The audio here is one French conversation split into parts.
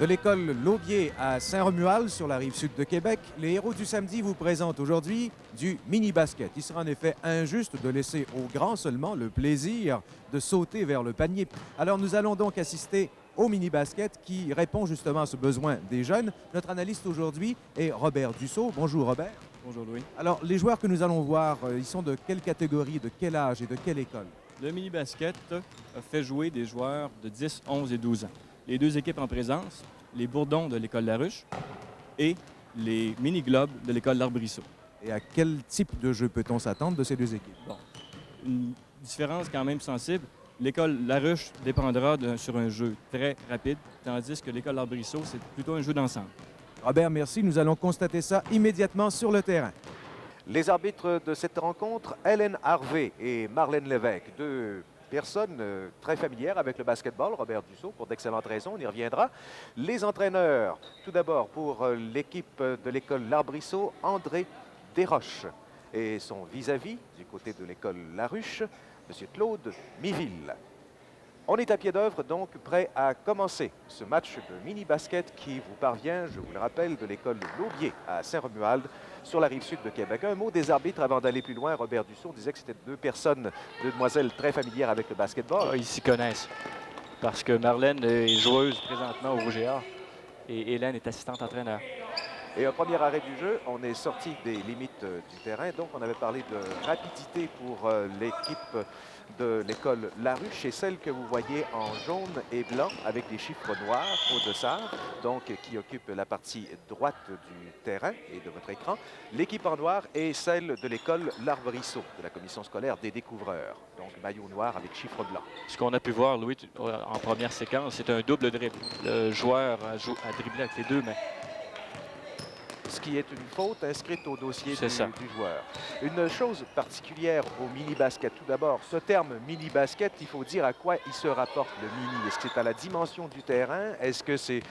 de l'école Laubier à Saint-Romuald sur la rive sud de Québec, les héros du samedi vous présentent aujourd'hui du mini-basket. Il sera en effet injuste de laisser aux grands seulement le plaisir de sauter vers le panier. Alors nous allons donc assister au mini-basket qui répond justement à ce besoin des jeunes. Notre analyste aujourd'hui est Robert Dussault. Bonjour Robert. Bonjour Louis. Alors les joueurs que nous allons voir, ils sont de quelle catégorie, de quel âge et de quelle école? Le mini-basket a fait jouer des joueurs de 10, 11 et 12 ans. Les deux équipes en présence, les Bourdons de l'école Laruche et les mini-globes de l'école L'Arbrisseau. Et à quel type de jeu peut-on s'attendre de ces deux équipes? Bon, une différence quand même sensible. L'école Laruche dépendra sur un jeu très rapide, tandis que l'école L'Arbrisseau, c'est plutôt un jeu d'ensemble. Robert, merci. Nous allons constater ça immédiatement sur le terrain. Les arbitres de cette rencontre, Hélène Harvey et Marlène Lévesque, deux personnes très familières avec le basketball. Robert Dussault, pour d'excellentes raisons, on y reviendra. Les entraîneurs, tout d'abord pour l'équipe de l'école L'Arbrisseau, André Desroches. Et son vis-à-vis, du côté de l'école Laruche, M. Claude Miville. On est à pied d'œuvre, donc prêt à commencer ce match de mini-basket qui vous parvient, je vous le rappelle, de l'école Laubier à Saint-Romuald, sur la rive sud de Québec. Un mot des arbitres avant d'aller plus loin. Robert Dussault disait que c'était deux personnes, deux demoiselles très familières avec le basketball. Ils s'y connaissent. Parce que Marlène est joueuse présentement au Rouge et Or et Hélène est assistante entraîneur. Et un premier arrêt du jeu, on est sorti des limites du terrain. Donc, on avait parlé de rapidité pour l'équipe de l'école Laruche et celle que vous voyez en jaune et blanc avec des chiffres noirs au dossard, donc qui occupe la partie droite du terrain et de votre écran. L'équipe en noir est celle de l'école L'Arbrisseau, de la commission scolaire des découvreurs. Donc, maillot noir avec chiffres blancs. Ce qu'on a pu voir, Louis, en première séquence, c'est un double dribble. Le joueur a dribblé avec les deux mains. Ce qui est une faute inscrite au dossier du joueur. Une chose particulière au mini-basket. Tout d'abord, ce terme mini-basket, il faut dire à quoi il se rapporte, le mini. Est-ce que c'est à la dimension du terrain? Est-ce que c'est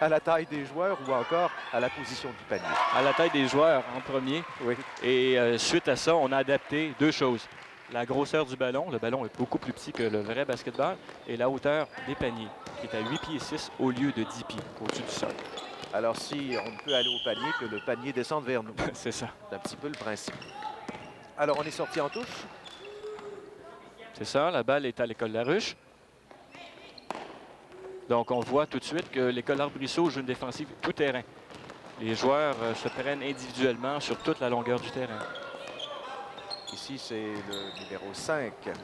à la taille des joueurs ou encore à la position du panier? À la taille des joueurs en premier. Oui. Et suite à ça, on a adapté deux choses. La grosseur du ballon. Le ballon est beaucoup plus petit que le vrai basketball. Et la hauteur des paniers, qui est à 8 pieds 6 au lieu de 10 pieds au-dessus du sol. Alors, si on ne peut aller au panier, que le panier descende vers nous. C'est ça. C'est un petit peu le principe. Alors, on est sorti en touche. C'est ça. La balle est à l'école Laruche. Donc, on voit tout de suite que l'école L'Arbrisseau joue une défensive tout terrain. Les joueurs se prennent individuellement sur toute la longueur du terrain. Ici, c'est le numéro 5. Un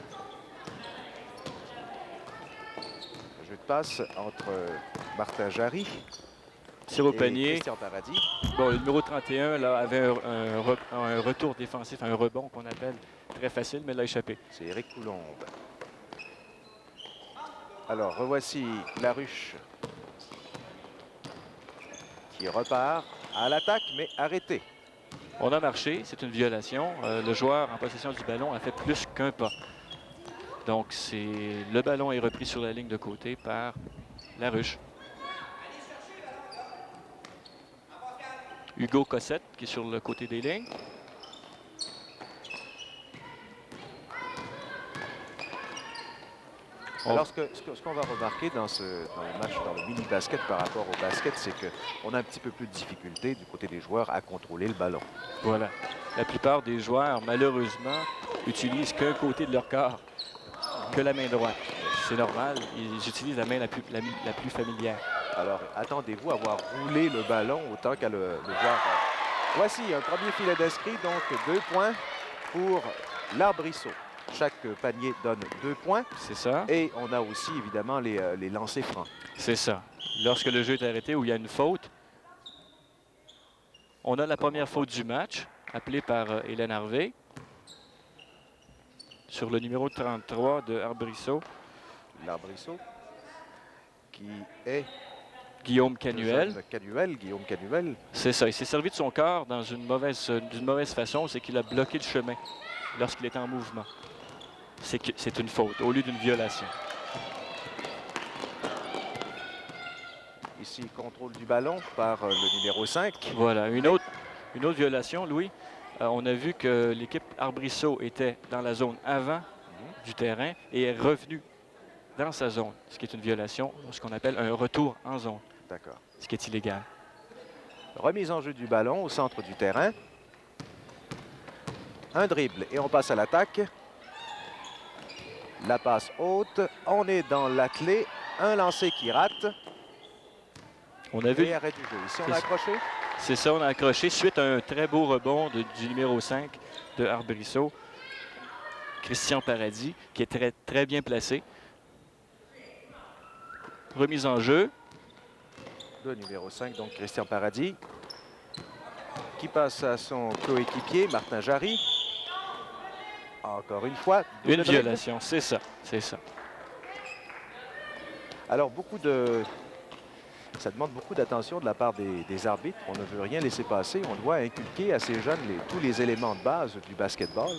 jeu de passe entre Martin Jarry. Tir au panier. Christian Paradis. Bon, le numéro 31 là, avait un retour défensif, un rebond qu'on appelle très facile, mais l'a échappé. C'est Éric Coulombe. Alors, revoici Laruche qui repart à l'attaque, mais arrêté. On a marché, c'est une violation. Le joueur en possession du ballon a fait plus qu'un pas. Donc, le ballon est repris sur la ligne de côté par Laruche. Hugo Cossette qui est sur le côté des lignes. Alors, ce qu'on va remarquer dans le match, dans le mini-basket par rapport au basket, c'est qu'on a un petit peu plus de difficulté du côté des joueurs à contrôler le ballon. Voilà. La plupart des joueurs, malheureusement, utilisent qu'un côté de leur corps, que la main droite. C'est normal, ils utilisent la main la plus familière. Alors, attendez-vous à voir rouler le ballon autant qu'à le voir. Voici un premier filet d'inscrit, donc 2 points pour L'Arbrisseau. Chaque panier donne 2 points. C'est ça. Et on a aussi, évidemment, les lancers francs. C'est ça. Lorsque le jeu est arrêté ou il y a une faute, on a la première faute du match, appelée par Hélène Harvey, sur le numéro 33 de Arbrisseau. L'Arbrisseau, qui est Guillaume Canuel. Guillaume Canuel. C'est ça. Il s'est servi de son corps d'une mauvaise façon. C'est qu'il a bloqué le chemin lorsqu'il était en mouvement. C'est une faute au lieu d'une violation. Ici, contrôle du ballon par le numéro 5. Voilà. Une autre violation, Louis. On a vu que l'équipe Arbrisseau était dans la zone avant du terrain et est revenue dans sa zone, ce qui est une violation, ce qu'on appelle un retour en zone. D'accord. ce qui est illégal. Remise en jeu du ballon au centre du terrain. Un dribble et on passe à l'attaque. La passe haute. On est dans la clé. Un lancer qui rate. On a vu, Et arrêt du jeu. Ici, on a C'est- accroché. c'est ça, on a accroché suite à un très beau rebond du numéro 5 de Arbrisseau, Christian Paradis, qui est très, très bien placé. Remise en jeu. Le numéro 5, donc Christian Paradis. Qui passe à son coéquipier, Martin Jarry. Encore une fois. double Une dribble. violation, c'est ça, c'est ça. Alors, ça demande beaucoup d'attention de la part des arbitres. On ne veut rien laisser passer. On doit inculquer à ces jeunes tous les éléments de base du basketball.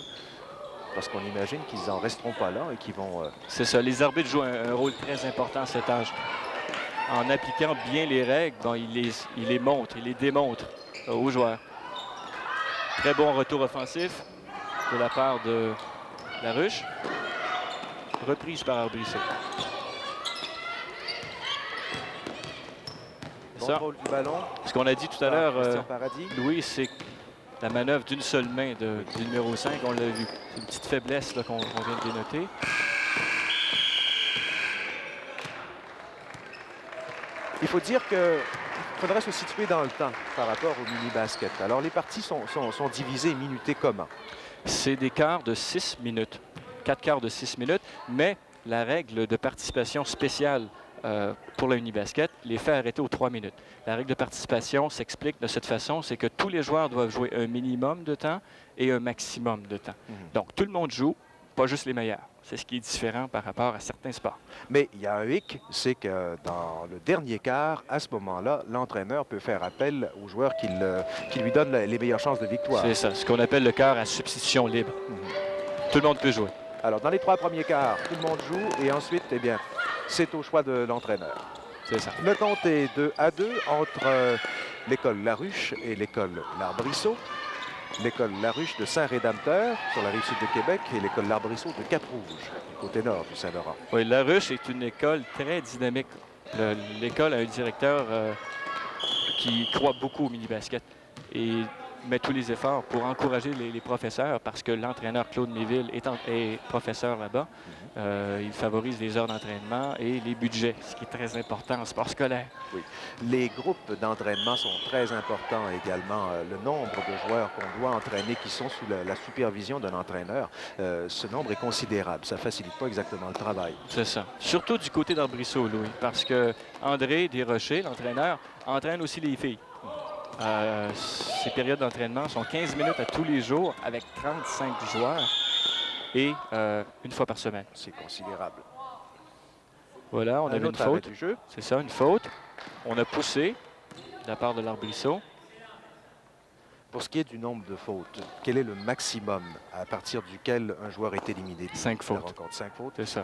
Parce qu'on imagine qu'ils n'en resteront pas là et qu'ils vont... C'est ça, les arbitres jouent un rôle très important à cet âge. En appliquant bien les règles, bon, ils les montrent, ils les démontrent aux joueurs. Très bon retour offensif de la part de Laruche. Reprise par Arbrisseau. Bon Ça, rôle du ballon. ce qu'on a dit tout à par l'heure, Christian Paradis. Louis, c'est la manœuvre d'une seule main du numéro 5, on l'a vu. C'est une petite faiblesse là, qu'on vient de dénoter. Il faut dire qu'il faudrait se situer dans le temps par rapport au mini-basket. Alors, les parties sont divisées et minutées comment? C'est des quarts de 6 minutes. 4 quarts de 6 minutes, mais la règle de participation spéciale pour le mini-basket les fait arrêter aux 3 minutes. La règle de participation s'explique de cette façon, c'est que tous les joueurs doivent jouer un minimum de temps et un maximum de temps. Donc, tout le monde joue, pas juste les meilleurs. C'est ce qui est différent par rapport à certains sports. Mais il y a un hic, c'est que dans le dernier quart, à ce moment-là, l'entraîneur peut faire appel aux joueurs qui lui donnent les meilleures chances de victoire. C'est ça, ce qu'on appelle le quart à substitution libre. Tout le monde peut jouer. Alors, dans les 3 premiers quarts, tout le monde joue et ensuite, eh bien, c'est au choix de l'entraîneur. C'est ça. Le compte est 2-2 entre l'école Laruche et l'école L'Arbrisseau. L'école Laruche de Saint-Rédempteur sur la rive sud de Québec et l'école L'Arbrisseau de Cap-Rouge, du côté nord du Saint-Laurent. Oui, Laruche est une école très dynamique. L'école a un directeur qui croit beaucoup au mini-basket et met tous les efforts pour encourager les professeurs parce que l'entraîneur Claude Méville est professeur là-bas. Il favorise les heures d'entraînement et les budgets, ce qui est très important en sport scolaire. Oui. Les groupes d'entraînement sont très importants également. Le nombre de joueurs qu'on doit entraîner qui sont sous la supervision d'un entraîneur, ce nombre est considérable. Ça ne facilite pas exactement le travail. C'est ça. Surtout du côté d'Arbrisseau, Louis, parce que André Desrochers, l'entraîneur, entraîne aussi les filles. Ces périodes d'entraînement sont 15 minutes à tous les jours avec 35 joueurs et une fois par semaine. C'est considérable. Voilà, on Un avait une autre arrêt faute. du jeu. C'est ça, une faute. On a poussé de la part de l'Arbrisseau. Pour ce qui est du nombre de fautes, quel est le maximum à partir duquel un joueur est éliminé? 5 La fautes. rencontre, 5 fautes. C'est ça.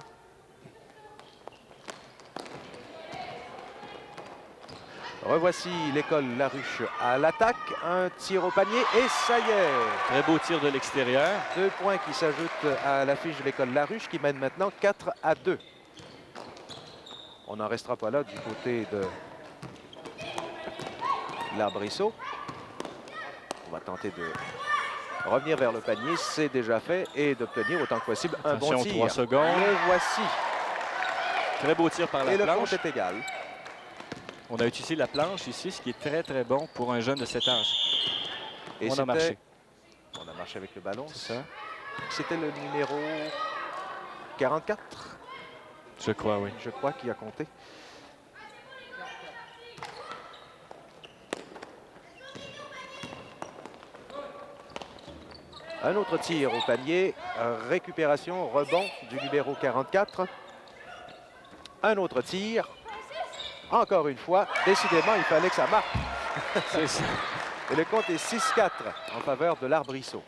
Revoici l'école Laruche à l'attaque. Un tir au panier et ça y est! Très beau tir de l'extérieur. 2 points qui s'ajoutent à l'affiche de l'école Laruche qui mène maintenant 4-2. On n'en restera pas là du côté de l'Arbrisseau. On va tenter de revenir vers le panier. C'est déjà fait et d'obtenir autant que possible un bon Attention, tir. 3 secondes. Le voici. Très beau tir par la Et le compte planche. est égal. On a utilisé la planche ici, ce qui est très, très bon pour un jeune de cet âge. Et On a c'était- marché. On a marché avec le ballon. C'est ça? C'était le numéro 44, Je crois, oui. je crois, qui a compté. Un autre tir au panier, récupération, rebond du numéro 44. Un autre tir. Encore une fois, décidément, il fallait que ça marque. C'est ça. Et le compte est 6-4 en faveur de l'Arbrisseau.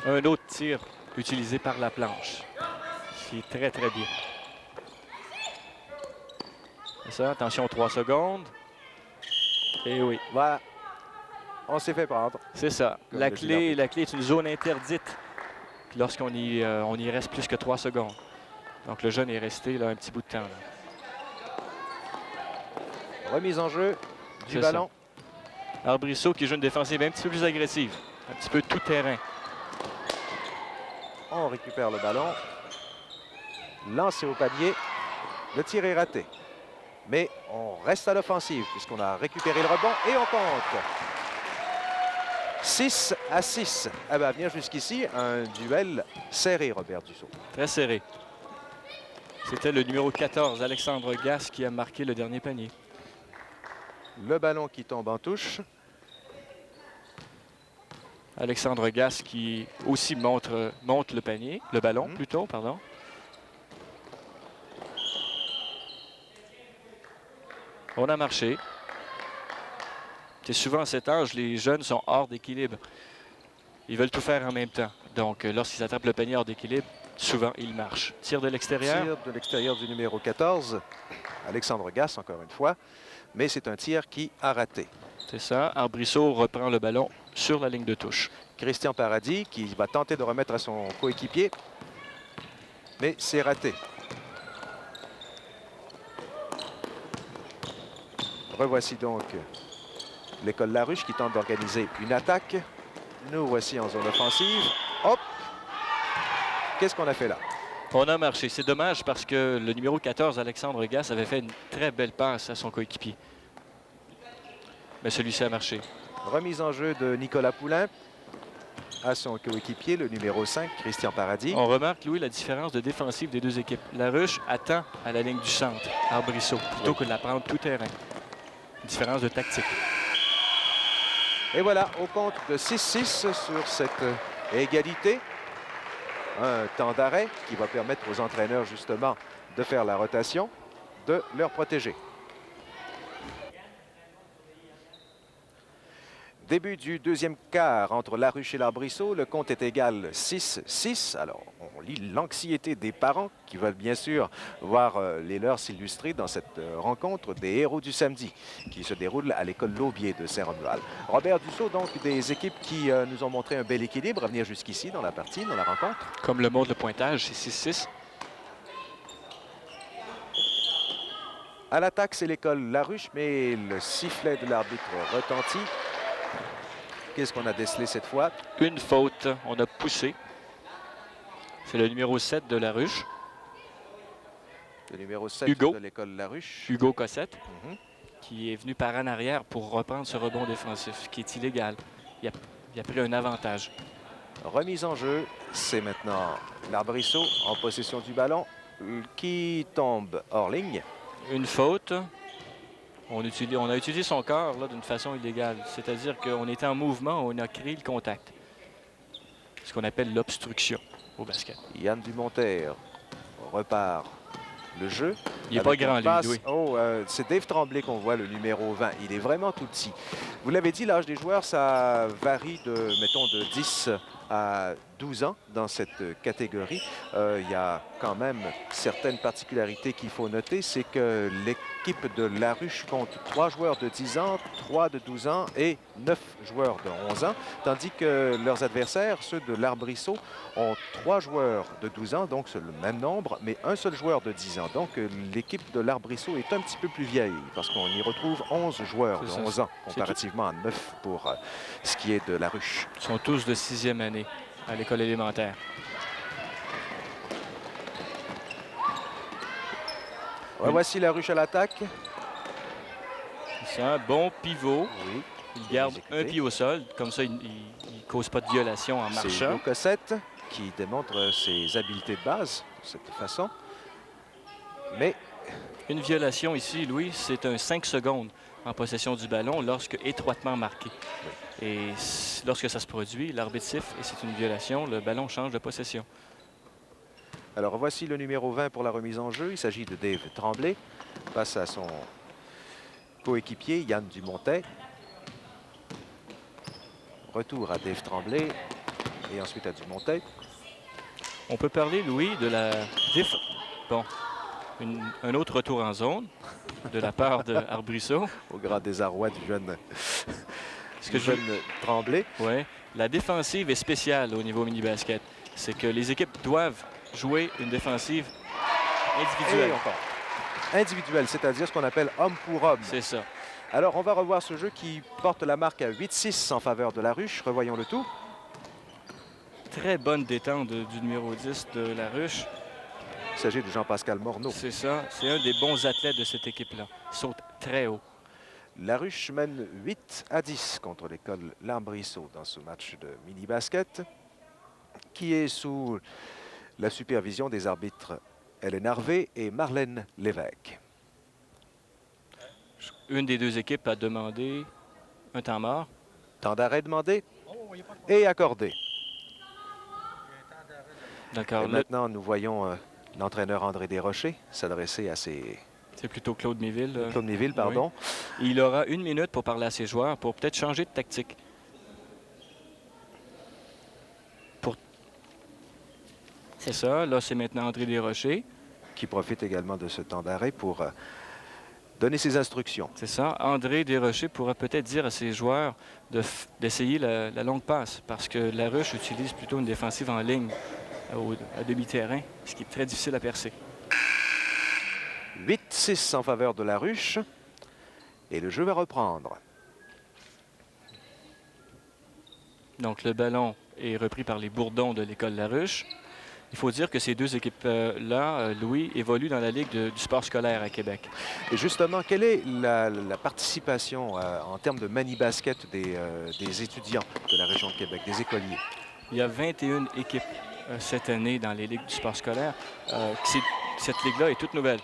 Un autre tir utilisé par la planche. Ce qui est très, très bien. C'est ça. Attention, 3 secondes. Et oui, Voilà. On s'est fait prendre. c'est ça. Comme La le dit clé est une zone interdite lorsqu'on y reste plus que 3 secondes. Donc, le jeune est resté là, un petit bout de temps. Là. Remise en jeu du C'est ballon. Arbrisseau qui joue une défensive un petit peu plus agressive. Un petit peu tout terrain. On récupère le ballon. Lancé au panier. Le tir est raté. Mais on reste à l'offensive puisqu'on a récupéré le rebond et on compte. 6-6. Ah ben, bien jusqu'ici, un duel serré, Robert Dussault. Très serré. C'était le numéro 14, Alexandre Gasse, qui a marqué le dernier panier. Le ballon qui tombe en touche. Alexandre Gasse qui aussi monte le panier, le ballon plutôt, pardon. On a marché. C'est souvent à cet âge, les jeunes sont hors d'équilibre. Ils veulent tout faire en même temps. Donc, lorsqu'ils attrapent le panier hors d'équilibre, souvent, ils marchent. Tir de l'extérieur. Tir de l'extérieur du numéro 14. Alexandre Gasse, encore une fois. Mais c'est un tir qui a raté. C'est ça. Arbrisseau reprend le ballon sur la ligne de touche. Christian Paradis qui va tenter de remettre à son coéquipier. Mais c'est raté. Revoici donc l'école Laruche qui tente d'organiser une attaque. Nous voici en zone offensive. Hop! Qu'est-ce qu'on a fait là? On a marché. C'est dommage parce que le numéro 14, Alexandre Gasse, avait fait une très belle passe à son coéquipier. Mais celui-ci a marché. Remise en jeu de Nicolas Poulain à son coéquipier, le numéro 5, Christian Paradis. On remarque, Louis, la différence de défensive des deux équipes. Laruche attend à la ligne du centre, Arbrisseau, plutôt que de la prendre tout terrain. Différence de tactique. Et voilà, au compte de 6-6 sur cette égalité. Un temps d'arrêt qui va permettre aux entraîneurs justement de faire la rotation, de leur protéger. Début du deuxième quart entre Laruche et l'Arbrisseau. Le compte est égal 6-6. Alors, on lit l'anxiété des parents qui veulent bien sûr voir les leurs s'illustrer dans cette rencontre des héros du samedi qui se déroule à l'école Laubier de Saint-Romuald. Robert Dussault, donc des équipes qui nous ont montré un bel équilibre à venir jusqu'ici dans la partie, dans la rencontre. Comme le montre le pointage, c'est 6-6. À l'attaque, c'est l'école Laruche, mais le sifflet de l'arbitre retentit. Qu'est-ce qu'on a décelé cette fois? Une faute, on a poussé. C'est le numéro 7 de Laruche. Le numéro 7 Hugo. de l'école Laruche. Hugo Cossette, Mhm. qui est venu par en arrière pour reprendre ce rebond défensif, qui est illégal. Il a pris un avantage. Remise en jeu, c'est maintenant l'Arbrisseau en possession du ballon qui tombe hors ligne. Une faute. On a utilisé son corps là d'une façon illégale. C'est-à-dire qu'on était en mouvement, on a créé le contact. Ce qu'on appelle l'obstruction au basket. Yann Dumonter repart le jeu. Il n'est pas avec une grand, lui, passe. Louis. Oh, c'est Dave Tremblay qu'on voit, le numéro 20. Il est vraiment tout petit. Vous l'avez dit, l'âge des joueurs, ça varie de, mettons, de 10 à 12 ans dans cette catégorie. Il y a quand même certaines particularités qu'il faut noter. C'est que l'équipe de Laruche compte 3 joueurs de 10 ans, 3 de 12 ans et 9 joueurs de 11 ans. Tandis que leurs adversaires, ceux de l'Arbrisseau, ont 3 joueurs de 12 ans, donc c'est le même nombre, mais un seul joueur de 10 ans. Donc l'équipe de l'Arbrisseau est un petit peu plus vieille parce qu'on y retrouve 11 joueurs de 11 ans comparativement à 9 pour ce qui est de Laruche. Ils sont tous de 6e année à l'école élémentaire. Voici Laruche à l'attaque. C'est un bon pivot. Oui. Il garde un pied au sol. Comme ça, il ne cause pas de violation en C'est marchant. Hugo Cossette qui démontre ses habiletés de base de cette façon. Mais Une violation ici, Louis, c'est un 5 secondes en possession du ballon lorsque étroitement marqué. Et lorsque ça se produit, l'arbitre siffle et c'est une violation, le ballon change de possession. alors voici le numéro 20 pour la remise en jeu. Il s'agit de Dave Tremblay face à son coéquipier Yann Dumontet. Retour à Dave Tremblay et ensuite à Dumontet. On peut parler, Louis, de la Bon, un autre retour en zone de la part de Arbrisseau. Au grand désarroi du jeune, Ce que Tremblay. Ouais, la défensive est spéciale au niveau mini-basket. C'est que les équipes doivent jouer une défensive Et individuelle. on compte. individuelle, c'est-à-dire ce qu'on appelle homme pour homme. C'est ça. Alors, on va revoir ce jeu qui porte la marque à 8-6 en faveur de la ruche. Revoyons le tout. Très bonne détente du numéro 10 de la ruche. Il s'agit de Jean-Pascal Morneau. C'est ça. C'est un des bons athlètes de cette équipe-là. Il saute très haut. La ruche mène 8-10 contre l'école Larbrisseau dans ce match de mini-basket qui est sous la supervision des arbitres Hélène Harvey et Marlène Lévesque. Une des deux équipes a demandé un temps mort. Temps d'arrêt demandé et accordé. D'accord. Et maintenant, nous voyons l'entraîneur André Desrochers s'adresser à C'est plutôt Claude Méville. Claude Méville, pardon. Oui. Il aura 1 minute pour parler à ses joueurs pour peut-être changer de tactique. C'est ça. Là, c'est maintenant André Desrochers. Qui profite également de ce temps d'arrêt pour donner ses instructions. C'est ça. André Desrochers pourra peut-être dire à ses joueurs d'essayer la longue passe parce que la ruche utilise plutôt une défensive en ligne à demi-terrain, ce qui est très difficile à percer. 8-6 en faveur de la ruche. Et le jeu va reprendre. Donc, le ballon est repris par les Bourdons de l'école La Ruche. Il faut dire que ces deux équipes-là, Louis, évoluent dans la Ligue du sport scolaire à Québec. Et justement, quelle est la participation en termes de mani-basket des étudiants de la région de Québec, des écoliers? Il y a 21 équipes cette année dans les Ligues du sport scolaire. Cette Ligue-là est toute nouvelle.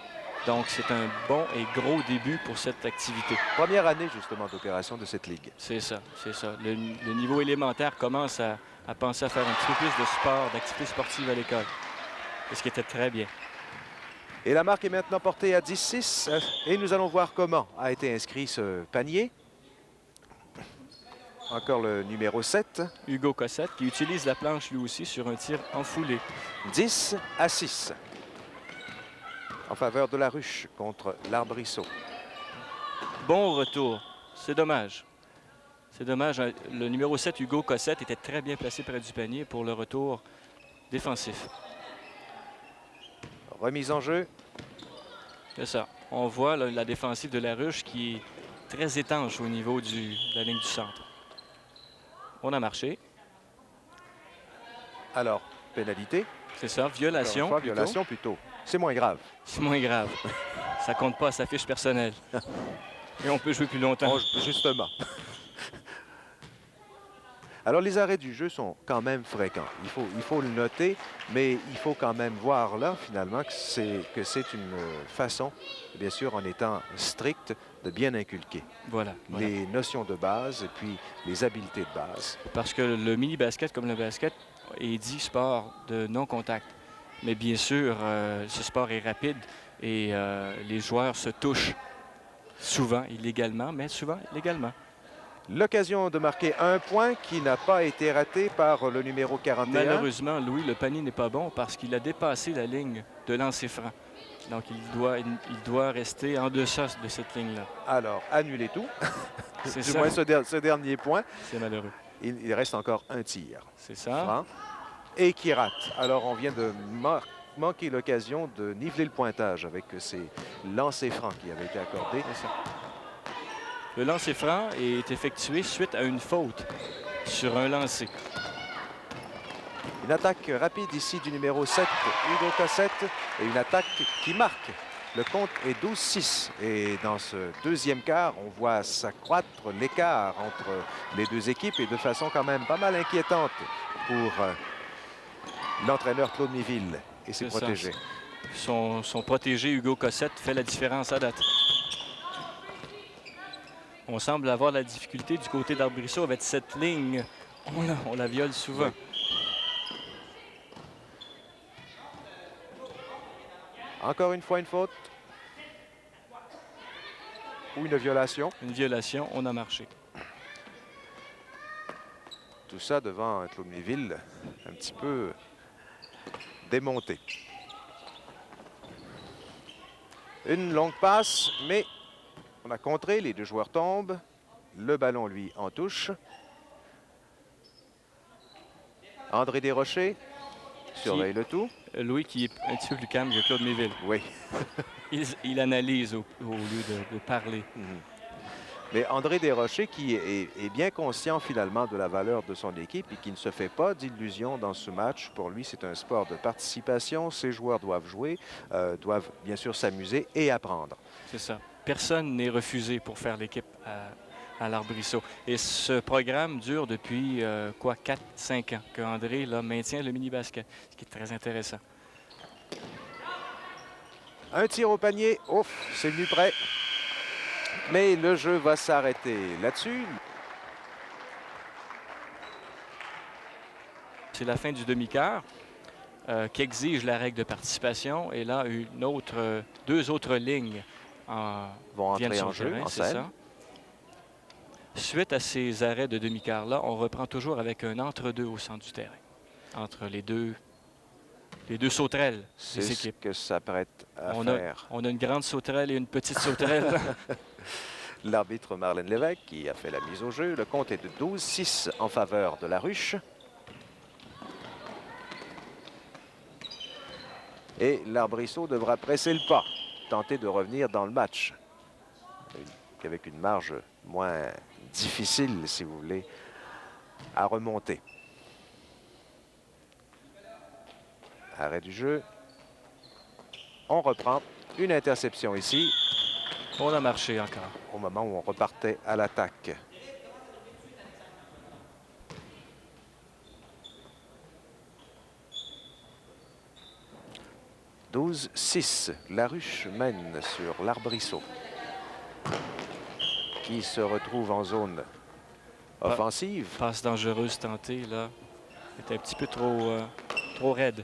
Donc, c'est un bon et gros début pour cette activité. Première année, justement, d'opération de cette ligue. C'est ça, c'est ça. Le niveau élémentaire commence à penser à faire un petit peu plus de sport, d'activité sportive à l'école. Ce qui était très bien. Et la marque est maintenant portée à 10-6. Et nous allons voir comment a été inscrit ce panier. Encore le numéro 7. Hugo Cossette, qui utilise la planche lui aussi sur un tir en foulée. 10-6. En faveur de la ruche contre l'Arbrisseau. Bon retour. C'est dommage. C'est dommage. Le numéro 7, Hugo Cossette, était très bien placé près du panier pour le retour défensif. Remise en jeu. C'est ça. On voit là, la défensive de la ruche qui est très étanche au niveau de la ligne du centre. On a marché. Alors, pénalité. C'est ça. Violation. Encore une fois, violation plutôt. C'est moins grave. C'est moins grave. Ça compte pas à sa fiche personnelle. Et on peut jouer plus longtemps. Justement. Alors, les arrêts du jeu sont quand même fréquents. Il faut le noter, mais il faut quand même voir là, finalement, que c'est une façon, bien sûr, en étant strict, de bien inculquer Voilà. les notions de base et puis les habiletés de base. Parce que le mini-basket, comme le basket, est dit sport de non-contact. Mais bien sûr, ce sport est rapide et les joueurs se touchent souvent illégalement, mais souvent légalement. L'occasion de marquer un point qui n'a pas été raté par le numéro 41. Malheureusement, Louis, le panier n'est pas bon parce qu'il a dépassé la ligne de lancer franc. Donc, il doit rester en deçà de cette ligne-là. Alors, annulez tout. C'est Du ça. moins ce dernier point. C'est malheureux. Il reste encore un tir. C'est ça. Franc. Et qui rate. Alors, on vient de manquer l'occasion de niveler le pointage avec ces lancers francs qui avaient été accordés. C'est ça. Le lancer franc est effectué suite à une faute sur un lancer. Une attaque rapide ici du numéro 7, Hugo Cossette, et une attaque qui marque. Le compte est 12-6. Et dans ce deuxième quart, on voit s'accroître l'écart entre les deux équipes et de façon quand même pas mal inquiétante pour l'entraîneur Claude Méville et ses C'est ça. protégés. Son protégé Hugo Cossette fait la différence à date. On semble avoir la difficulté du côté d'Arbrisseau avec cette ligne. On la viole souvent. Oui. Encore une fois, une faute. Ou une violation. Une violation, on a marché. Tout ça devant Claude Méville, un petit peu démonté. Une longue passe, mais on a contré, les deux joueurs tombent. Le ballon, lui, en touche. André Desrochers. surveille le tout. Louis qui est un petit peu plus calme que Claude Méville. Oui. Il analyse au lieu de parler. Mais André Desrochers qui est bien conscient finalement de la valeur de son équipe et qui ne se fait pas d'illusions dans ce match. Pour lui, c'est un sport de participation. Ses joueurs doivent jouer, doivent bien sûr s'amuser et apprendre. C'est ça. Personne n'est refusé pour faire l'équipe à l'Arbrisseau. Et ce programme dure depuis 4-5 ans qu'André maintient le mini-basket, ce qui est très intéressant. Un tir au panier. Ouf, c'est venu près. Mais le jeu va s'arrêter là-dessus. C'est la fin du demi-quart qui exige la règle de participation. Et là, deux autres lignes Vont viennent entrer sur en le jeu, terrain, en c'est scène. ça. Suite à ces arrêts de demi-quart-là, on reprend toujours avec un entre-deux au centre du terrain, entre les deux sauterelles C'est des ce équipes. que s'apprête à On faire a une grande sauterelle et une petite sauterelle. l'arbitre Marlène Lévesque qui a fait la mise au jeu. Le compte est de 12-6 en faveur de la ruche. Et l'Arbrisseau devra presser le pas, tenter de revenir dans le match. Avec une marge moins difficile, si vous voulez, à remonter. Arrêt du jeu. On reprend une interception ici, On a marché encore. au moment où on repartait à l'attaque. « 12-6 ». La ruche mène sur l'Arbrisseau, qui se retrouve en zone offensive. Passe dangereuse tentée, là. Était un petit peu trop raide.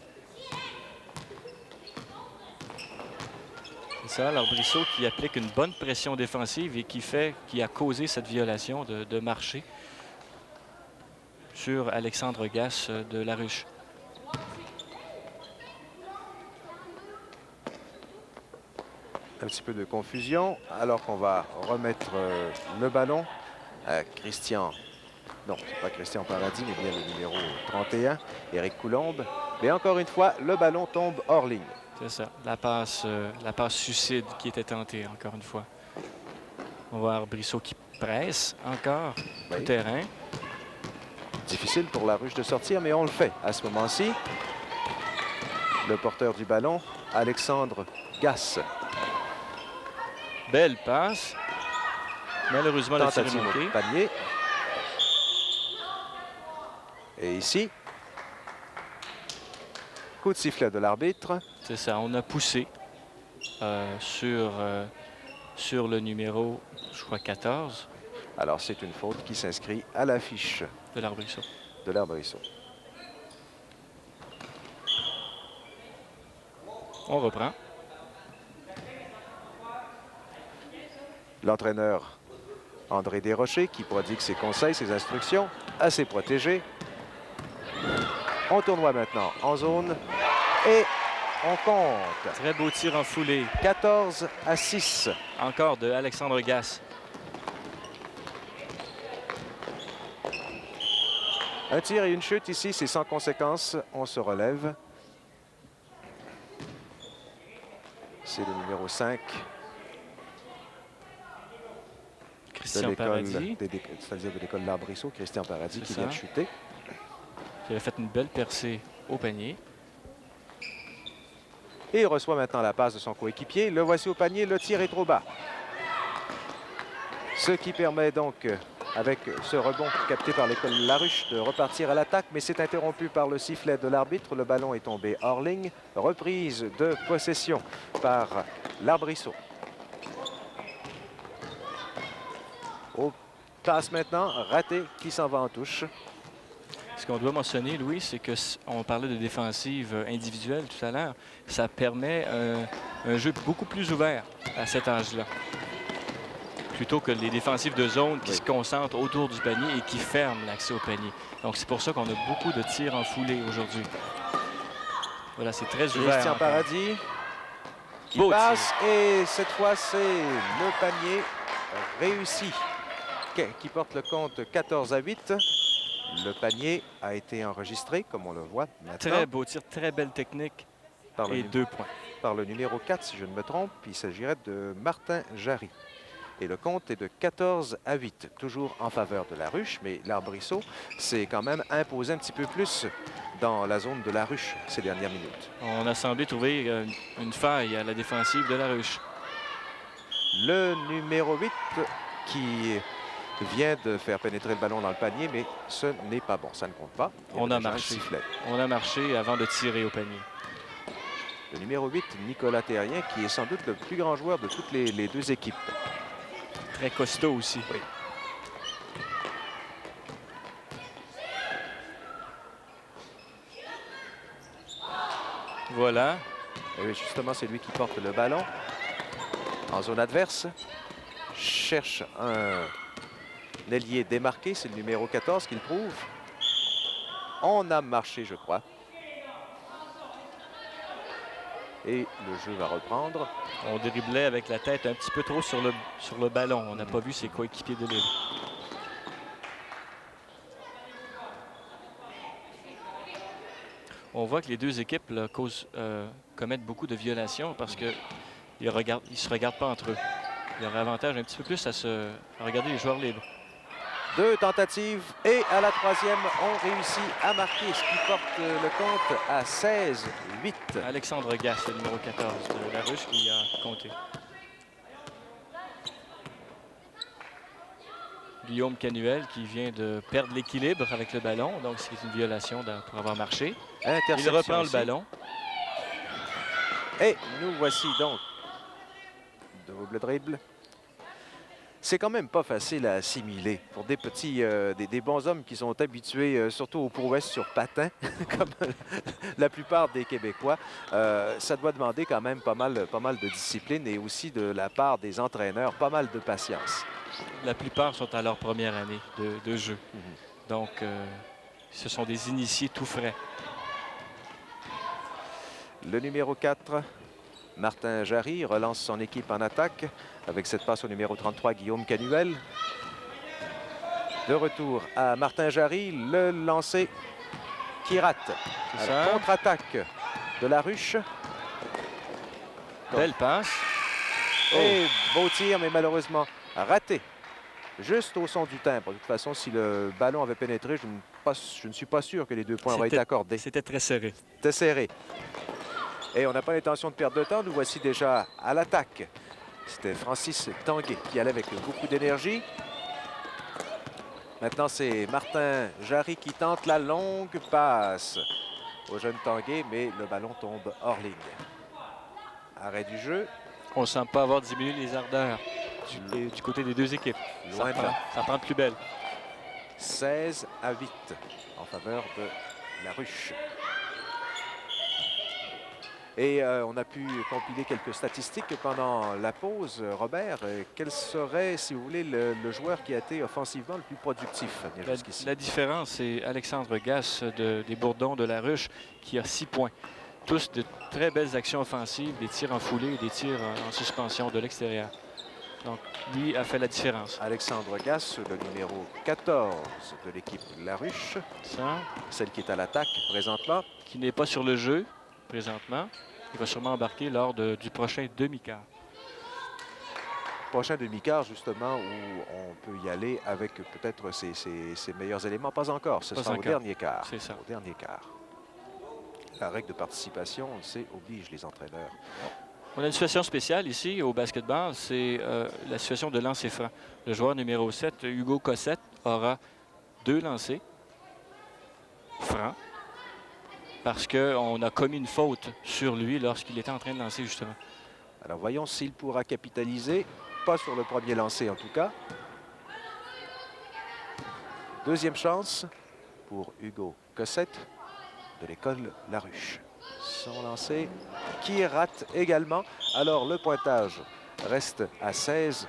C'est ça, l'Arbrisseau qui applique une bonne pression défensive et qui a causé cette violation de marché sur Alexandre Gasse de la ruche. Un petit peu de confusion, alors qu'on va remettre le ballon à Christian. Non, c'est pas Christian Paradis, mais bien le numéro 31, Éric Coulombe. Mais encore une fois, le ballon tombe hors ligne. C'est ça, la passe suicide qui était tentée, encore une fois. On va voir Arbrisseau qui presse encore Oui. le terrain. Difficile pour la ruche de sortir, mais on le fait à ce moment-ci. Le porteur du ballon, Alexandre Gasse. Belle passe. Malheureusement, la tir est Tentative manquée. au panier. Et ici, coup de sifflet de l'arbitre. C'est ça, on a poussé sur le numéro, je crois, 14 Alors, c'est une faute qui s'inscrit à l'affiche de l'Arbrisseau. de l'Arbrisseau. On reprend. L'entraîneur André Desrochers qui prodigue ses conseils, ses instructions à ses protégés. On tournoie maintenant en zone et on compte. Très beau tir en foulée. 14-6. Encore de Alexandre Gasse. Un tir et une chute ici, c'est sans conséquence. On se relève. C'est le numéro 5 de Christian l'école, Paradis, c'est-à-dire de l'école l'Arbrisseau, Christian Paradis, C'est qui ça. vient de chuter. qui avait fait une belle percée au panier. Et il reçoit maintenant la passe de son coéquipier. Le voici au panier, le tir est trop bas. Ce qui permet donc, avec ce rebond capté par l'école Laruche, de repartir à l'attaque, mais c'est interrompu par le sifflet de l'arbitre. Le ballon est tombé hors ligne. Reprise de possession par l'Arbrisseau. Au passe maintenant, raté, qui s'en va en touche. Ce qu'on doit mentionner, Louis, c'est qu'on parlait de défensive individuelle tout à l'heure. Ça permet un jeu beaucoup plus ouvert à cet âge-là. Plutôt que les défensives de zone qui se concentrent autour du panier et qui ferment l'accès au panier. Donc, c'est pour ça qu'on a beaucoup de tirs en foulée aujourd'hui. Voilà, c'est très ouvert. Christian encore. Paradis qui Beau passe et cette fois c'est le panier réussi qui porte le compte 14-8. Le panier a été enregistré, comme on le voit maintenant, Très beau tir, très belle technique par et le, 2 points. par le numéro 4, si je ne me trompe. Il s'agirait de Martin Jarry. Et le compte est de 14-8, toujours en faveur de la ruche. Mais l'Arbrisseau s'est quand même imposé un petit peu plus dans la zone de la ruche ces dernières minutes. On a semblé trouver une faille à la défensive de la ruche. Le numéro 8 qui vient de faire pénétrer le ballon dans le panier, mais ce n'est pas bon, ça ne compte pas. Il y On avait a déjà un marché. sifflet. On a marché avant de tirer au panier. Le numéro 8, Nicolas Terrien, qui est sans doute le plus grand joueur de toutes les deux équipes. Très costaud aussi. Oui. Voilà. Et oui, justement, c'est lui qui porte le ballon en zone adverse. Cherche un ailier démarqué, c'est le numéro 14 qui le prouve. On a marché, je crois. Et le jeu va reprendre. On driblait avec la tête un petit peu trop sur le ballon. On n'a pas vu ses coéquipiers de libre. On voit que les deux équipes là, commettent beaucoup de violations parce qu'ils ne se regardent pas entre eux. Il y aurait avantage un petit peu plus à regarder les joueurs libres. Deux tentatives et à la troisième, on réussit à marquer, ce qui porte le compte à 16-8. Alexandre Gass, le numéro 14 de la ruche, qui a compté. Guillaume Canuel qui vient de perdre l'équilibre avec le ballon. Donc, c'est une violation pour avoir marché. Il reprend le ballon. Et nous voici donc. Double dribble. C'est quand même pas facile à assimiler pour des petits, des bons hommes qui sont habitués surtout aux prouesses sur patin, comme la plupart des Québécois. Ça doit demander quand même pas mal de discipline et aussi de la part des entraîneurs, pas mal de patience. La plupart sont à leur première année de jeu. Donc, ce sont des initiés tout frais. Le numéro 4, Martin Jarry, relance son équipe en attaque avec cette passe au numéro 33, Guillaume Canuel. De retour à Martin Jarry, le lancer qui rate. Contre-attaque de la ruche. Belle passe. Et beau tir, mais malheureusement raté. Juste au son du timbre. De toute façon, si le ballon avait pénétré, je ne suis pas sûr que les 2 points auraient été accordés. C'était très serré. C'était serré. Et on n'a pas l'intention de perdre de temps. Nous voici déjà à l'attaque. C'était Francis Tanguay qui allait avec beaucoup d'énergie. Maintenant, c'est Martin Jarry qui tente la longue passe au jeune Tanguay, mais le ballon tombe hors ligne. Arrêt du jeu. On ne semble pas avoir diminué les ardeurs du côté des deux équipes. Loin de là. Ça prend de plus belle. 16-8 en faveur de la ruche. Et on a pu compiler quelques statistiques pendant la pause. Robert, quel serait, si vous voulez, le joueur qui a été offensivement le plus productif jusqu'ici? La différence, c'est Alexandre Gass des Bourdons de la Ruche qui a 6 points. Tous de très belles actions offensives, des tirs en foulée, des tirs en suspension de l'extérieur. Donc, lui a fait la différence. Alexandre Gass, le numéro 14 de l'équipe La Ruche. Celle qui est à l'attaque présentement. Qui n'est pas sur le jeu présentement. Il va sûrement embarquer lors du prochain demi-quart. Prochain demi-quart, justement, où on peut y aller avec peut-être ses meilleurs éléments. Pas encore, ce sera au dernier quart. C'est ça. Au dernier quart. La règle de participation, on le sait, oblige les entraîneurs. On a une situation spéciale ici au basketball, c'est la situation de lancer franc. Le joueur numéro 7, Hugo Cossette, aura 2 lancers francs parce qu'on a commis une faute sur lui lorsqu'il était en train de lancer, justement. Alors, voyons s'il pourra capitaliser. Pas sur le premier lancer, en tout cas. Deuxième chance pour Hugo Cossette de l'école La Ruche. Son lancer qui rate également. Alors, le pointage reste à 16-8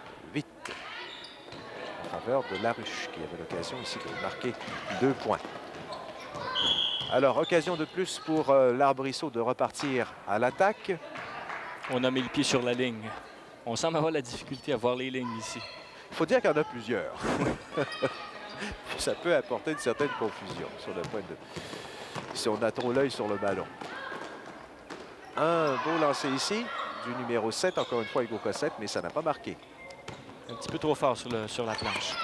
en faveur de La Ruche, qui avait l'occasion ici de marquer 2 points. Alors, occasion de plus pour l'Arbrisseau de repartir à l'attaque. On a mis le pied sur la ligne. On semble avoir la difficulté à voir les lignes ici. Il faut dire qu'il y en a plusieurs. ça peut apporter une certaine confusion sur le point de... si on a trop l'œil sur le ballon. Un beau lancer ici du numéro 7, encore une fois Hugo Cossette, mais ça n'a pas marqué. Un petit peu trop fort sur la planche.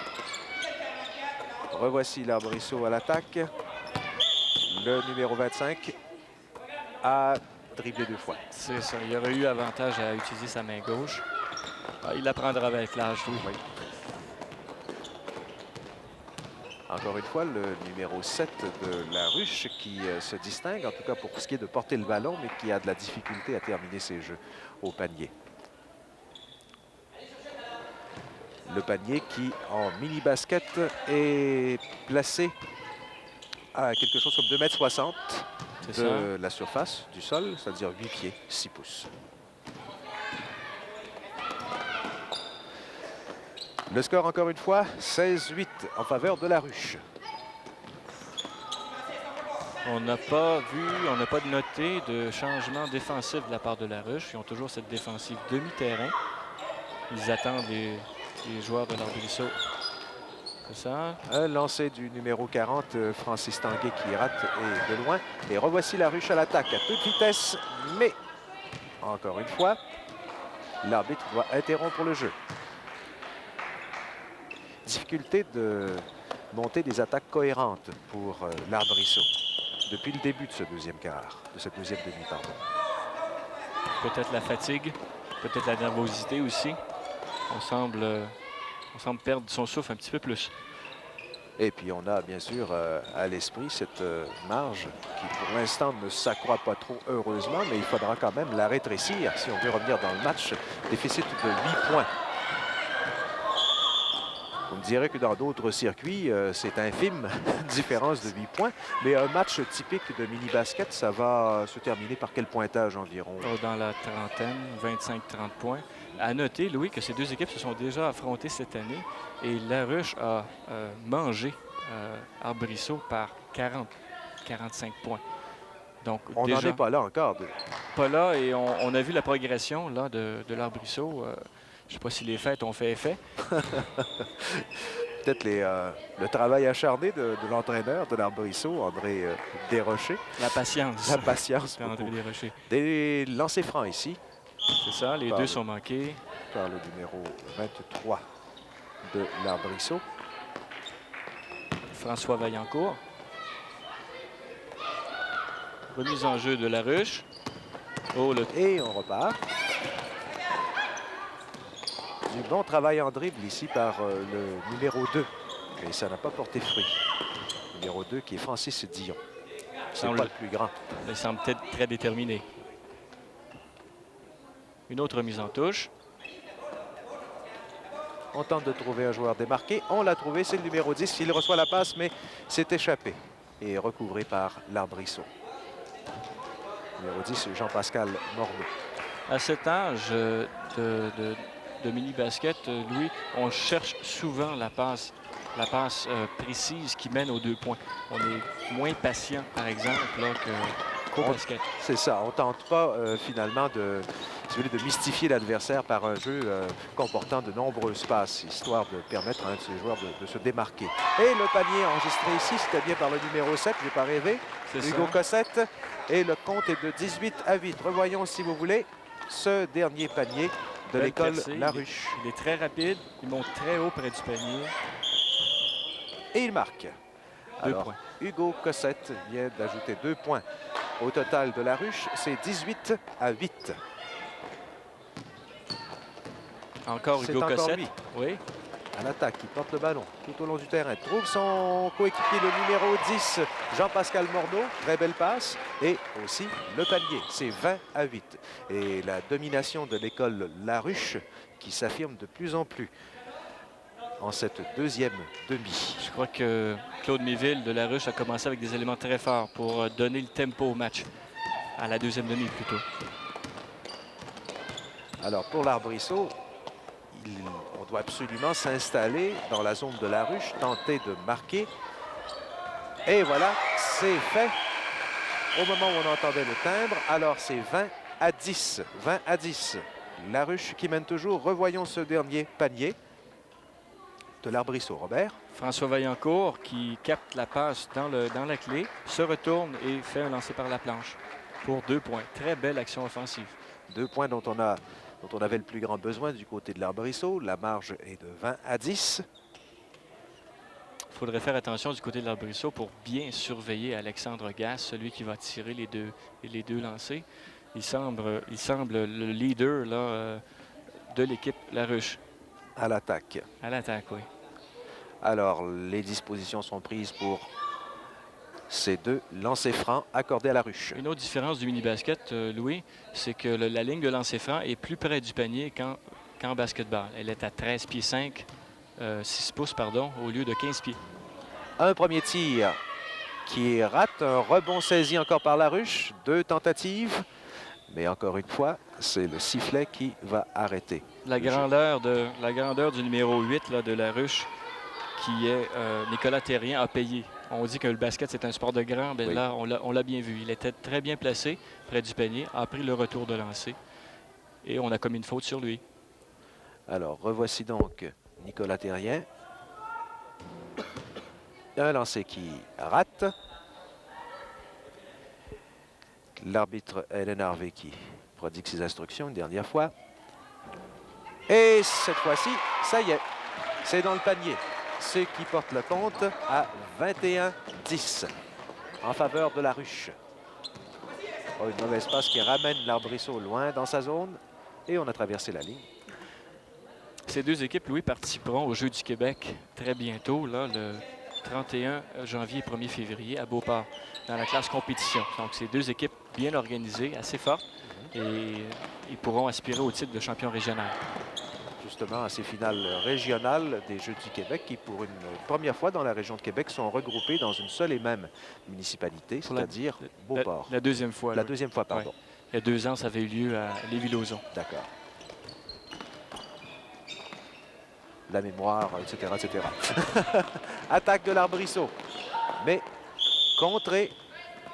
Revoici l'Arbrisseau à l'attaque. Le numéro 25 a dribblé 2 fois. C'est ça. Il aurait eu avantage à utiliser sa main gauche. Ah, il apprendra avec l'âge, oui. Encore une fois, le numéro 7 de la Ruche qui se distingue, en tout cas pour ce qui est de porter le ballon, mais qui a de la difficulté à terminer ses jeux au panier. Le panier qui, en mini-basket, est placé à quelque chose comme 2,60 m de la surface du sol, c'est-à-dire 8 pieds, 6 pouces. Le score, encore une fois, 16-8 en faveur de la Ruche. On n'a pas noté de changement défensif de la part de la Ruche. Ils ont toujours cette défensive demi-terrain. Ils attendent les joueurs de l'Arbrisseau. C'est ça. Un lancer du numéro 40, Francis Tanguay, qui rate et de loin. Et revoici la Ruche à l'attaque à toute vitesse, mais encore une fois, l'arbitre doit interrompre le jeu. Difficulté de monter des attaques cohérentes pour l'Arbrisseau depuis le début de ce deuxième quart, de cette deuxième demi, pardon. Peut-être la fatigue, peut-être la nervosité aussi. On semble perdre son souffle un petit peu plus. Et puis on a bien sûr à l'esprit cette marge qui pour l'instant ne s'accroît pas trop heureusement, mais il faudra quand même la rétrécir si on veut revenir dans le match. Déficit de 8 points. On me dirait que dans d'autres circuits, c'est infime, différence de 8 points. Mais un match typique de mini-basket, ça va se terminer par quel pointage environ? Dans la trentaine, 25-30 points. À noter, Louis, que ces deux équipes se sont déjà affrontées cette année et la Ruche a mangé Arbrisseau par 40-45 points. Donc, on n'en est pas là encore. Pas là, et on a vu la progression là, de l'Arbrisseau. Je ne sais pas si les fêtes ont fait effet. Peut-être le travail acharné de l'entraîneur de l'Arbrisseau, André Desrochers. La patience. La patience. André Desrochers. Des lancers francs ici. C'est ça, les deux sont manqués. Par le numéro 23 de l'Arbrisseau. François Vaillancourt. Remise en jeu de la Ruche. Oh, et on repart. Du bon travail en dribble ici par le numéro 2. Et ça n'a pas porté fruit. Numéro 2 qui est Francis Dion. C'est pas le plus grand. Il semble peut-être très déterminé. Une autre mise en touche. On tente de trouver un joueur démarqué. On l'a trouvé, c'est le numéro 10. Il reçoit la passe, mais c'est échappé. Et recouvré par l'Arbrisseau. Numéro 10, Jean-Pascal Morneau. À cet âge de mini-basket, Louis, on cherche souvent la passe précise qui mène aux 2 points. On est moins patient, par exemple, qu'au basket. C'est ça. On ne tente pas finalement de mystifier l'adversaire par un jeu comportant de nombreuses passes, histoire de permettre à un de ses joueurs de se démarquer. Et le panier enregistré ici, c'était bien par le numéro 7, je n'ai pas rêvé, Hugo Cossette. Et le compte est de 18-8. Revoyons, si vous voulez, ce dernier panier de l'école La Ruche. Il est très rapide, il monte très haut près du panier. Et il marque. 2 points. Hugo Cossette vient d'ajouter 2 points. Au total de La Ruche, c'est 18-8. Encore Hugo Cossette. Lui. Oui. À l'attaque, il porte le ballon tout au long du terrain. Trouve son coéquipier, le numéro 10, Jean-Pascal Morneau. Très belle passe. Et aussi le panier. C'est 20-8. Et la domination de l'école La Ruche qui s'affirme de plus en plus en cette deuxième demi. Je crois que Claude Méville de La Ruche a commencé avec des éléments très forts pour donner le tempo au match. À la deuxième demi plutôt. Alors pour l'Arbrisseau, on doit absolument s'installer dans la zone de La Ruche, tenter de marquer. Et voilà, c'est fait. Au moment où on entendait le timbre, alors c'est 20-10. 20-10. La Ruche qui mène toujours. Revoyons ce dernier panier. de l'Arbrisseau. Robert? François Vaillancourt qui capte la passe dans la clé, se retourne et fait un lancer par la planche pour 2 points. Très belle action offensive. 2 points dont on avait le plus grand besoin du côté de l'Arbrisseau. La marge est de 20-10. Il faudrait faire attention du côté de l'Arbrisseau pour bien surveiller Alexandre Gass, celui qui va tirer les deux lancers. Il semble le leader là, de l'équipe Laruche. À l'attaque. À l'attaque, oui. Alors, les dispositions sont prises pour ces 2 lancers francs accordés à Laruche. Une autre différence du mini-basket, Louis, c'est que la ligne de lancer franc est plus près du panier qu'en basketball. Elle est à 13 pieds 5, 6 pouces, pardon, au lieu de 15 pieds. Un premier tir qui rate, un rebond saisi encore par Laruche. 2 tentatives, mais encore une fois, c'est le sifflet qui va arrêter. La grandeur du numéro 8 là, de Laruche, qui est Nicolas Terrien, a payé. On dit que le basket, c'est un sport de grand. Bien, Oui. là, on l'a bien vu. Il était très bien placé près du panier, a pris le retour de lancer et on a commis une faute sur lui. Alors, revoici donc Nicolas Terrien. Un lancer qui rate. L'arbitre Hélène Harvey qui prodigue ses instructions une dernière fois. Et cette fois-ci, ça y est, c'est dans le panier. Ce qui porte le compte à 21-10 en faveur de Laruche. Oh, une mauvaise passe qui ramène l'Arbrisseau loin dans sa zone. Et on a traversé la ligne. Ces 2 équipes, Louis, participeront aux Jeux du Québec très bientôt, là, le 31 janvier et 1er février à Beauport, dans la classe compétition. Donc, c'est 2 équipes bien organisées, assez fortes, et ils pourront aspirer au titre de champion régional. Justement, à ces finales régionales des Jeux du Québec qui, pour une première fois dans la région de Québec, sont regroupés dans une seule et même municipalité, Pour la- c'est-à-dire Beauport. La deuxième fois. La là. deuxième fois, pardon. Il y a 2 ans, ça avait eu lieu à Lévis-Lauzon. D'accord. La mémoire, etc., etc. Attaque de l'Arbrisseau, mais contré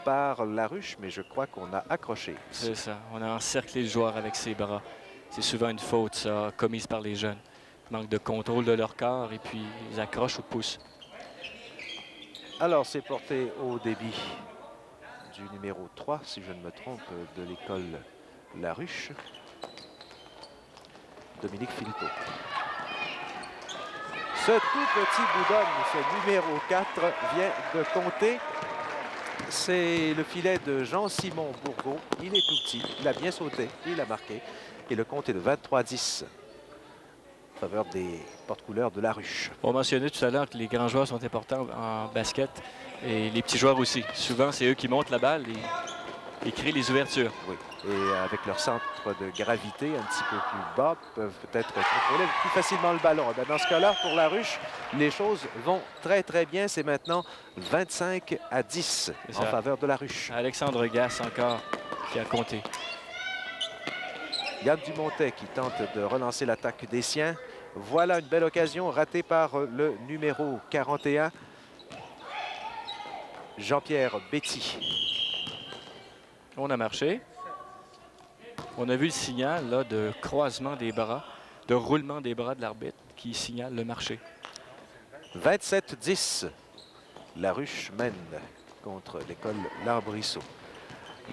par Laruche, mais je crois qu'on a accroché. C'est ça. On a encerclé le joueur avec ses bras. C'est souvent une faute, ça, commise par les jeunes. Manque de contrôle de leur corps et puis ils accrochent au pouce. Alors, c'est porté au débit du numéro 3, si je ne me trompe, de l'école Laruche. Dominique Philippot. Ce tout petit bout d'homme, ce numéro 4, vient de compter. C'est le filet de Jean-Simon Bourgault. Il est tout petit, il a bien sauté, il a marqué. Et le compte est de 23-10 en faveur des porte-couleurs de Laruche. On mentionnait tout à l'heure que les grands joueurs sont importants en basket et les petits joueurs aussi. Souvent, c'est eux qui montent la balle et créent les ouvertures. Oui, et avec leur centre de gravité un petit peu plus bas, peuvent peut-être contrôler plus facilement le ballon. Eh bien, dans ce cas-là, pour Laruche, les choses vont très, très bien. C'est maintenant 25-10 C'est en ça. faveur de Laruche. Alexandre Gass encore qui a compté. Yann Dumontet qui tente de relancer l'attaque des siens. Voilà une belle occasion ratée par le numéro 41, Jean-Pierre Betty. On a marché. On a vu le signal là, de croisement des bras, de roulement des bras de l'arbitre qui signale le marché. 27-10. Laruche mène contre l'école L'Arbrisseau.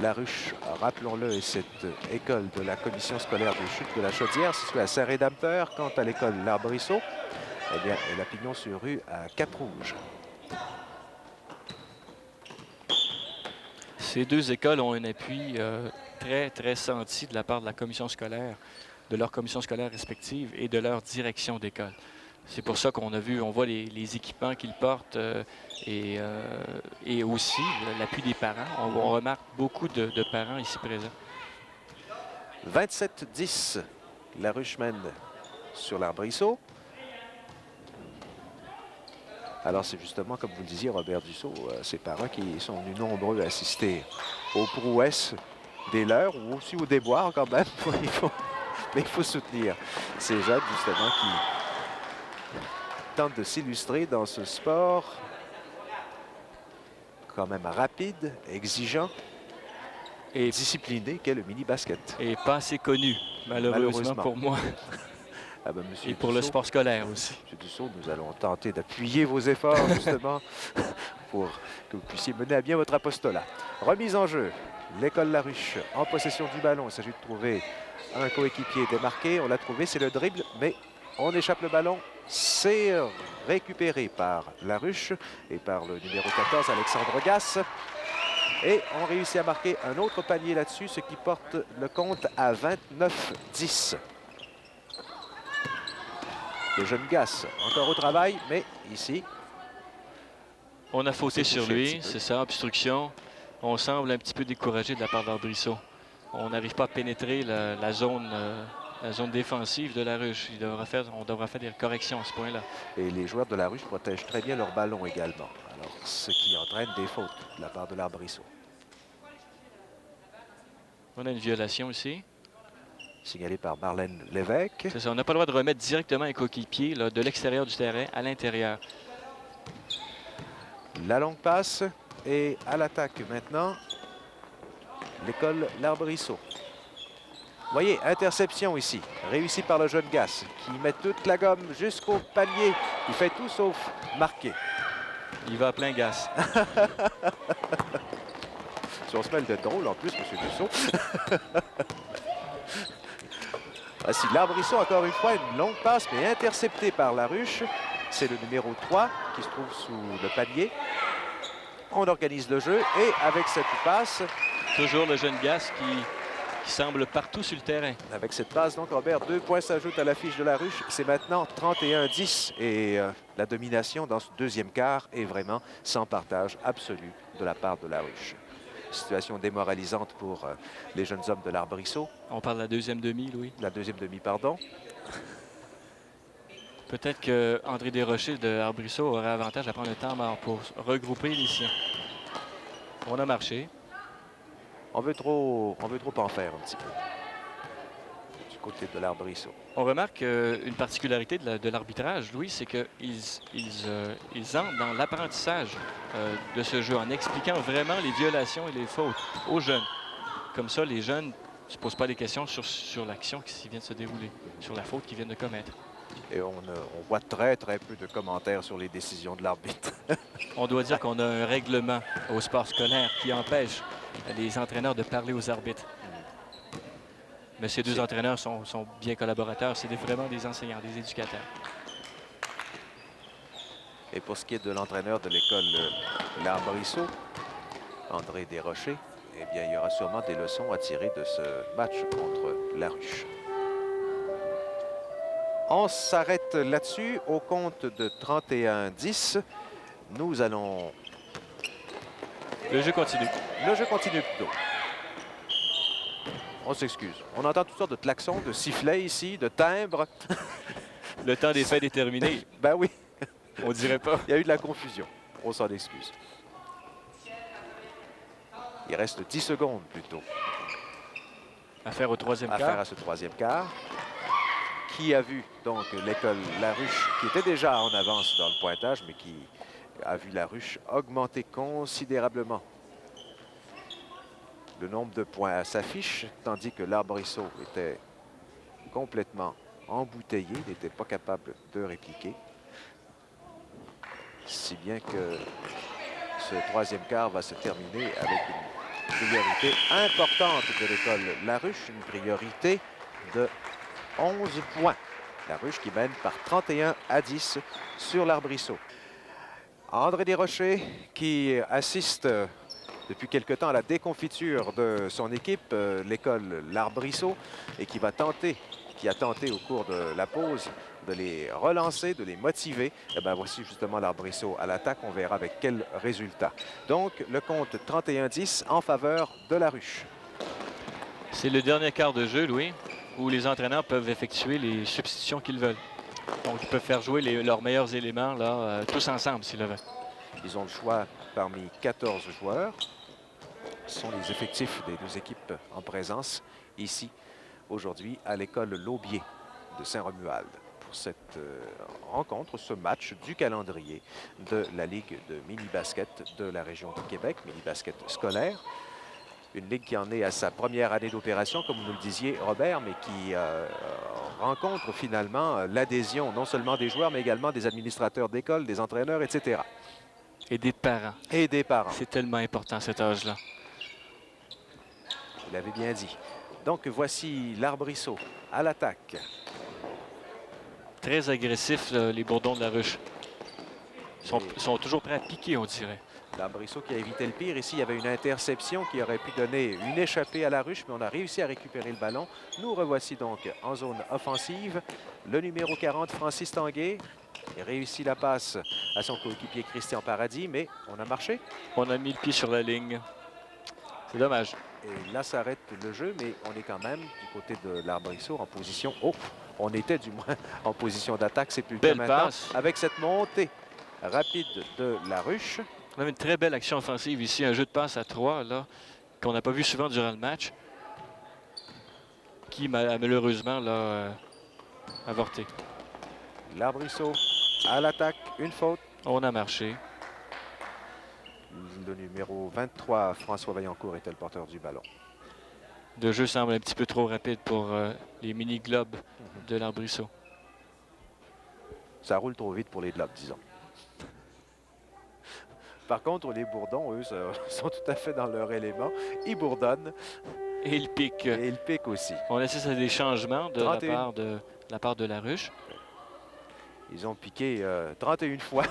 Laruche, rappelons-le, est cette école de la commission scolaire des chutes de la Chaudière, située à Saint-Rédempteur. Quant à l'école L'Arbrisseau, eh bien, elle a pignon sur rue à Cap-Rouge. Ces 2 écoles ont un appui très, très senti de la part de la commission scolaire, de leur commission scolaire respective et de leur direction d'école. C'est pour ça qu'on a vu, on voit les équipements qu'ils portent et aussi l'appui des parents. On remarque beaucoup de parents ici présents. 27-10. Laruche mène sur l'Arbrisseau. Alors, c'est justement, comme vous le disiez, Robert Dussault, ces parents qui sont venus nombreux assister aux prouesses des leurs ou aussi aux déboires quand même. Mais il faut soutenir ces jeunes, justement, qui tentent de s'illustrer dans ce sport quand même rapide, exigeant Et, discipliné qu'est le mini-basket. et pas assez connu, malheureusement Malheureusement. pour moi. Ah ben, monsieur Et pour le Dussault, sport scolaire aussi. Monsieur Dussault, nous allons tenter d'appuyer vos efforts, justement, pour que vous puissiez mener à bien votre apostolat. Remise en jeu. L'école Laruche en possession du ballon. Il s'agit de trouver un coéquipier démarqué. On l'a trouvé, c'est le dribble, mais on échappe le ballon. C'est récupéré par Laruche et par le numéro 14, Alexandre Gasse. Et on réussit à marquer un autre panier là-dessus, ce qui porte le compte à 29-10. Le jeune Gasse, encore au travail, mais ici, On a fauté s'est sur touché un lui, petit peu. c'est ça, obstruction. On semble un petit peu découragé de la part d'Arbrisseau. On n'arrive pas à pénétrer la zone défensive de Laruche. On devra faire des corrections à ce point-là. et les joueurs de Laruche protègent très bien leur ballon également. Alors, ce qui entraîne des fautes de la part de l'Arbrisseau. On a une violation ici. Signalé par Marlène Lévesque. C'est ça, on n'a pas le droit de remettre directement un coéquipier là, de l'extérieur du terrain à l'intérieur. La longue passe et à l'attaque maintenant, l'école L'Arbrisseau. Vous voyez, interception ici, réussie par le jeune Gasse, qui met toute la gomme jusqu'au panier. Il fait tout sauf marquer. Il va à plein gaz. Si on se mêle d'être drôle en plus, M. Dussault. Voici l'Arbrisseau, encore une fois, une longue passe, mais interceptée par Laruche. C'est le numéro 3 qui se trouve sous le panier. On organise le jeu et avec cette passe, Toujours le jeune Gas qui semble partout sur le terrain. avec cette passe, donc Robert, 2 points s'ajoutent à la fiche de Laruche. C'est maintenant 31-10 et la domination dans ce deuxième quart est vraiment sans partage absolu de la part de Laruche. Situation démoralisante pour les jeunes hommes de l'Arbrisseau. On parle de la deuxième demi, Louis. La deuxième demi, pardon. Peut-être que André Desrochers de Arbrisseau aurait avantage à prendre le temps mort pour regrouper les siens. On a marché. On veut trop en faire un petit peu du côté de l'Arbrisseau. On remarque une particularité de l'arbitrage, Louis, c'est qu'ils entrent dans l'apprentissage de ce jeu en expliquant vraiment les violations et les fautes aux jeunes. Comme ça, les jeunes ne se posent pas des questions sur l'action qui vient de se dérouler, sur la faute qu'ils viennent de commettre. Et on voit très peu de commentaires sur les décisions de l'arbitre. On doit dire qu'on a un règlement au sport scolaire qui empêche les entraîneurs de parler aux arbitres. Mais ces deux entraîneurs sont bien collaborateurs. C'est vraiment des enseignants, des éducateurs. Et pour ce qui est de l'entraîneur de l'école l'Arbrisseau, André Desrochers, eh bien, il y aura sûrement des leçons à tirer de ce match contre Laruche. On s'arrête là-dessus au compte de 31-10. Nous allons... Le jeu continue. Le jeu continue plutôt. On s'excuse. On entend toutes sortes de klaxons, de sifflets ici, de timbres. Le temps des fêtes est terminé. Ben oui, On dirait pas. il y a eu de la confusion. On s'en excuse. Il reste 10 secondes plutôt Affaire au troisième à faire quart. à ce troisième quart. Qui a vu donc l'école Laruche, qui était déjà en avance dans le pointage, mais qui a vu Laruche augmenter considérablement le nombre de points à sa fiche, tandis que l'Arbrisseau était complètement embouteillé, n'était pas capable de répliquer. Si bien que ce troisième quart va se terminer avec une priorité importante de l'école Laruche, une priorité de 11 points. Laruche qui mène par 31-10 sur l'Arbrisseau. André Desrochers qui assiste depuis quelque temps à la déconfiture de son équipe, l'école l'Arbrisseau, et qui a tenté au cours de la pause de les relancer, de les motiver. Et bien voici justement l'Arbrisseau à l'attaque. On verra avec quel résultat. Donc le compte 31-10 en faveur de Laruche. C'est le dernier quart de jeu, Louis, où les entraîneurs peuvent effectuer les substitutions qu'ils veulent. Donc, ils peuvent faire jouer leurs meilleurs éléments là, tous ensemble, s'ils le veulent. Ils ont le choix parmi 14 joueurs. Ce sont les effectifs des deux équipes en présence ici, aujourd'hui, à l'école Laubier de Saint-Romuald pour cette rencontre, ce match du calendrier de la Ligue de mini-basket de la région de Québec, mini-basket scolaire. Une ligue qui en est à sa première année d'opération, comme vous nous le disiez, Robert, mais qui rencontre finalement l'adhésion non seulement des joueurs, mais également des administrateurs d'école, des entraîneurs, etc. Et des parents. Et des parents. C'est tellement important à cet âge-là. Vous l'avez bien dit. Donc voici l'Arbrisseau à l'attaque. Très agressifs, les Bourdons de la Ruche. Ils sont toujours prêts à piquer, on dirait. L'Arbrisseau qui a évité le pire. Ici, il y avait une interception qui aurait pu donner une échappée à la Ruche, mais on a réussi à récupérer le ballon. Nous revoici donc en zone offensive. Le numéro 40, Francis Tanguay, qui a réussi la passe à son coéquipier Christian Paradis, mais on a marché. On a mis le pied sur la ligne. C'est dommage. Et là s'arrête le jeu, mais on est quand même du côté de l'Arbrisseau en position... Oh, on était du moins en position d'attaque, c'est plus le cas Belle maintenant. passe. Avec cette montée rapide de la Ruche. On a une très belle action offensive ici, un jeu de passe à 3 là, qu'on n'a pas vu souvent durant le match, qui malheureusement l'a avorté. L'Arbrisseau à l'attaque, une faute. On a marché. Le numéro 23, François Vaillancourt, était le porteur du ballon. Le jeu semble un petit peu trop rapide pour les mini-globes de l'Arbrisseau. Ça roule trop vite pour les globes, disons. Par contre, les Bourdons, eux, sont tout à fait dans leur élément. Ils bourdonnent Et il pique. et ils piquent aussi. On assiste à des changements de 31. la part de la Ruche. Ils ont piqué 31 fois.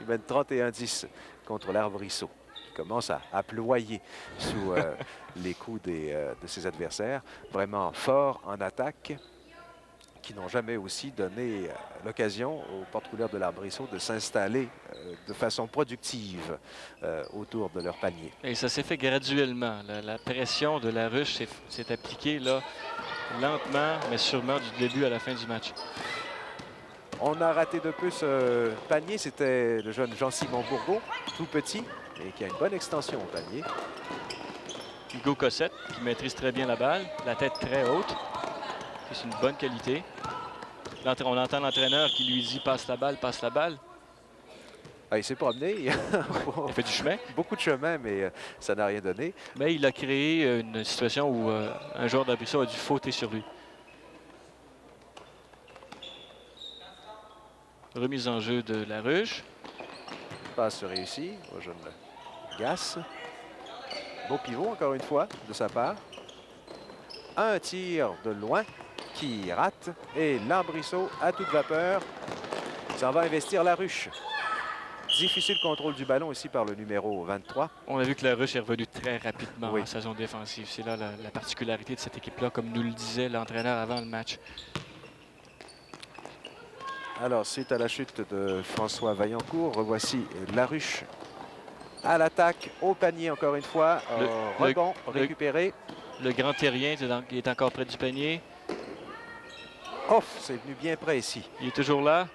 Ils mènent 31-10 contre l'Arbrisseau, qui commence à ployer sous les coups de ses adversaires. Vraiment fort en attaque, qui n'ont jamais aussi donné l'occasion aux porte-couleurs de l'Arbrisseau de s'installer de façon productive autour de leur panier. Et ça s'est fait graduellement. La pression de la Ruche s'est appliquée là, lentement, mais sûrement du début à la fin du match. On a raté de peu ce panier. C'était le jeune Jean-Simon Bourgault, tout petit, et qui a une bonne extension au panier. Hugo Cossette, qui maîtrise très bien la balle, la tête très haute. C'est une bonne qualité. On entend l'entraîneur qui lui dit « passe la balle, passe la balle Ah, il s'est promené. ». Il a fait du chemin. Beaucoup de chemin, mais ça n'a rien donné. Mais il a créé une situation où un joueur d'Arbrisseau a dû fauter sur lui. Remise en jeu de la Ruche. Passe réussie au jeune Gasse. Beau pivot, encore une fois, de sa part. Un tir de loin qui rate. Et l'Arbrisseau, à toute vapeur, s'en va investir la Ruche. Difficile contrôle du ballon ici par le numéro 23. On a vu que la Ruche est revenue très rapidement Oui. en sa zone défensive. C'est là la particularité de cette équipe-là, comme nous le disait l'entraîneur avant le match. Alors, suite à la chute de François Vaillancourt, revoici la Ruche à l'attaque, au panier encore une fois. Rebond récupéré. Le grand terrien est encore près du panier. Off, c'est venu bien près ici. Il est toujours là.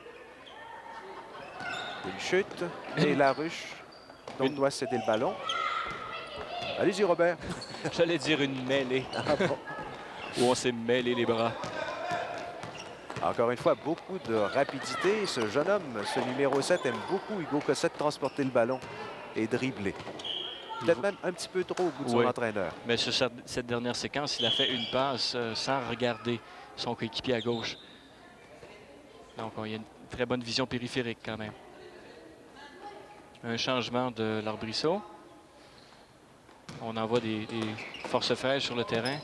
Une chute et la Ruche donc doit céder le ballon. Allez-y, Robert. J'allais dire une mêlée Ah bon. où on s'est mêlé les bras. Encore une fois, beaucoup de rapidité. Ce jeune homme, ce numéro 7, aime beaucoup Hugo Cossette transporter le ballon et dribbler. Peut-être même un petit peu trop au goût de son Oui. entraîneur. Mais sur cette dernière séquence, il a fait une passe sans regarder son coéquipier à gauche. Donc, il y a une très bonne vision périphérique quand même. Un changement de l'Arbrisseau. On envoie des forces fraîches sur le terrain.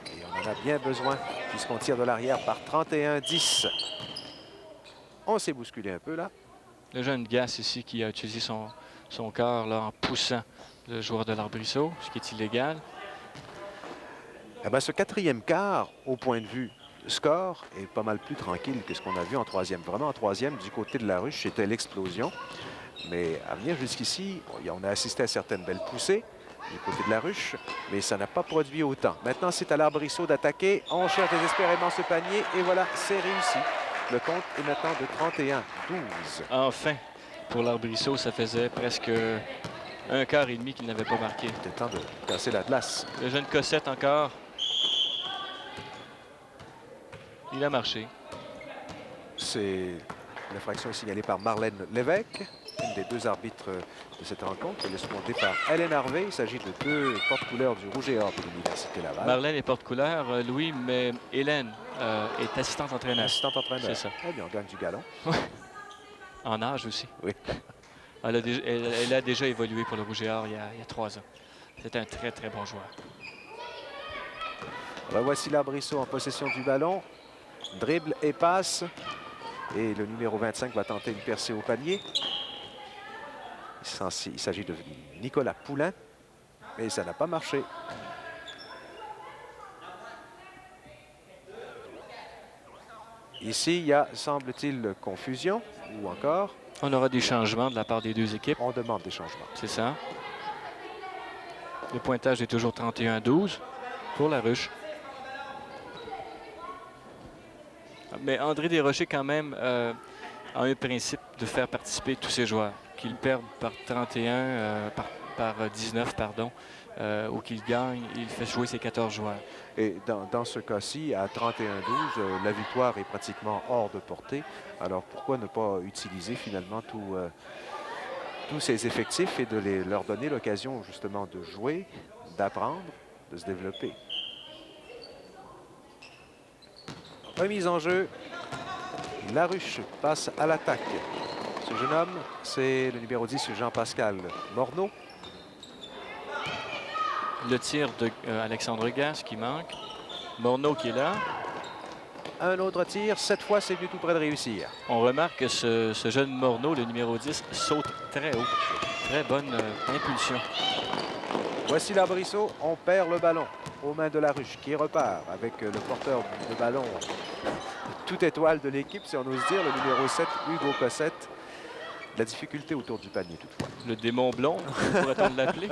Et on en a bien besoin puisqu'on tire de l'arrière par 31-10. On s'est bousculé un peu là. Le jeune Gasse ici qui a utilisé son corps là, en poussant le joueur de l'Arbrisseau, ce qui est illégal. Eh bien, ce quatrième quart, au point de vue score, est pas mal plus tranquille que ce qu'on a vu en troisième. Vraiment, en troisième, du côté de la Ruche, c'était l'explosion. Mais à venir jusqu'ici, on a assisté à certaines belles poussées du côté de la Ruche, mais ça n'a pas produit autant. Maintenant, c'est à l'Arbrisseau d'attaquer. On cherche désespérément ce panier et voilà, c'est réussi. Le compte est maintenant de 31-12. Enfin, pour l'Arbrisseau, ça faisait presque un quart et demi qu'il n'avait pas marqué. C'est temps de casser la glace. Le jeune Cossette encore. Il a marché. C'est l'infraction signalée par Marlène Lévesque, une les deux arbitres de cette rencontre. Ils sont montés par Hélène Harvey. Il s'agit de deux porte-couleurs du Rouge et Or de l'Université Laval. Marlène est porte-couleur, Louis, mais Hélène est assistante entraîneur. Assistante entraîneur. C'est ça. Très bien, on gagne du galon. En âge aussi. Oui. Elle a déjà évolué pour le Rouge et Or il y a 3 ans. C'est un très, très bon joueur. Voici Larbrisseau en possession du ballon. Dribble et passe. Et le numéro 25 va tenter une percée au panier. Il s'agit de Nicolas Poulain. Mais ça n'a pas marché. Ici, il y a, semble-t-il, confusion. Ou encore, On aura des changements de la part des deux équipes. on demande des changements. C'est ça. Le pointage est toujours 31-12 pour la Ruche. Mais André Desrochers, quand même, a un principe de faire participer tous ses joueurs. Qu'ils perdent par 31, par 19, pardon, ou qu'ils gagnent, il fait jouer ses 14 joueurs. Et dans ce cas-ci, à 31-12, la victoire est pratiquement hors de portée. Alors pourquoi ne pas utiliser finalement tous ces effectifs et de leur donner l'occasion justement de jouer, d'apprendre, de se développer. Remise en jeu. Laruche passe à l'attaque. Ce jeune homme, c'est le numéro 10, Jean-Pascal Morneau. Le tir de Alexandre Gasse qui manque. Morneau qui est là. Un autre tir. Cette fois, c'est du tout près de réussir. On remarque que ce jeune Morneau, le numéro 10, saute très haut. Très bonne impulsion. Voici Larbrisseau. On perd le ballon aux mains de Laruche qui repart avec le porteur de ballon toute étoile de l'équipe, si on ose dire, le numéro 7, Hugo Cossette. La difficulté autour du panier, toutefois. Le démon blond, pourrait-on l'appeler?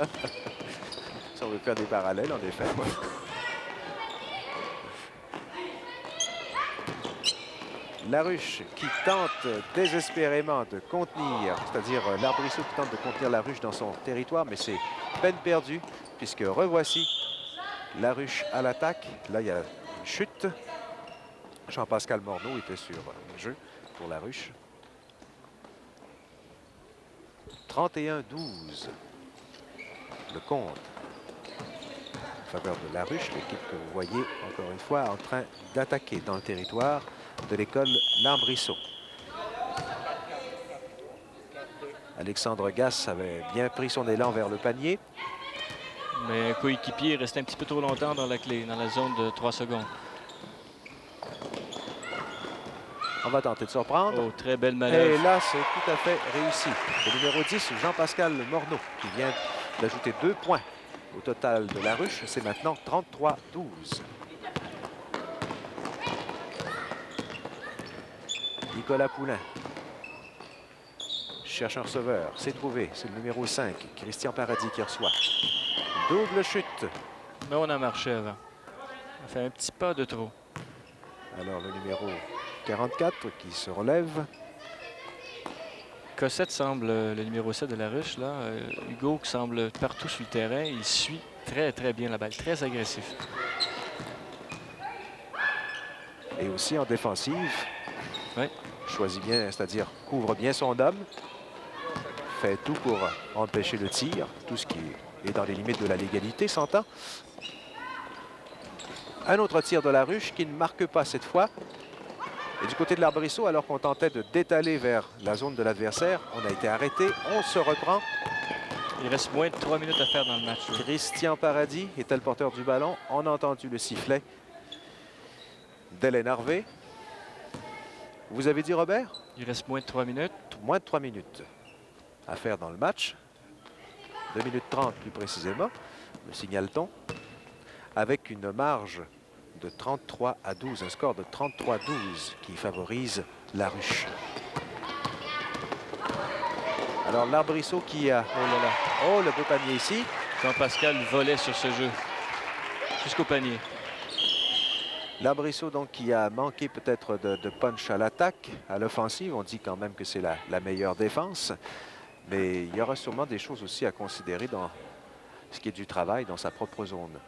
Si on veut faire des parallèles, en effet. Laruche qui tente désespérément de contenir, c'est-à-dire Larbrisseau qui tente de contenir Laruche dans son territoire, mais c'est peine perdue, puisque revoici Laruche à l'attaque. Là, il y a une chute. Jean-Pascal Morneau était sur le jeu pour Laruche. 31-12. Le compte en faveur de Laruche, l'équipe que vous voyez encore une fois en train d'attaquer dans le territoire de l'école Larbrisseau. Alexandre Gasse avait bien pris son élan vers le panier. Mais un coéquipier est resté un petit peu trop longtemps dans la clé, dans la zone de 3 secondes. On va tenter de surprendre. Oh, très belle manœuvre. Et là, c'est tout à fait réussi. Le numéro 10, Jean-Pascal Morneau, qui vient d'ajouter 2 points au total de Laruche. C'est maintenant 33-12. Nicolas Poulain cherche un receveur. C'est trouvé. C'est le numéro 5, Christian Paradis, qui reçoit. Double chute. Mais on a marché avant. On a fait un petit pas de trop. Alors, le numéro 44 qui se relève. Cossette semble, le numéro 7 de Laruche, là. Hugo qui semble partout sur le terrain. Il suit très, très bien la balle. Très agressif. Et aussi en défensive. Oui. Choisit bien, c'est-à-dire couvre bien son homme. Fait tout pour empêcher le tir. Tout ce qui est dans les limites de la légalité, s'entend. Un autre tir de Laruche qui ne marque pas cette fois. Et du côté de l'Arbrisseau, alors qu'on tentait de détaler vers la zone de l'adversaire, on a été arrêté. On se reprend. Il reste moins de 3 minutes à faire dans le match. Christian Paradis était le porteur du ballon. On a entendu le sifflet d'Hélène Harvey. Vous avez dit, Robert? Il reste moins de 3 minutes. Moins de 3 minutes à faire dans le match. 2 minutes 30 plus précisément, me signale-t-on. Avec une marge de 33-12, un score de 33-12 qui favorise Laruche. Alors l'Arbrisseau qui a... Oh là là! Oh, le beau panier ici. Jean-Pascal volait sur ce jeu. Jusqu'au panier. Larbrisseau donc qui a manqué peut-être de punch à l'attaque, à l'offensive. On dit quand même que c'est la meilleure défense. Mais il y aura sûrement des choses aussi à considérer dans ce qui est du travail dans sa propre zone.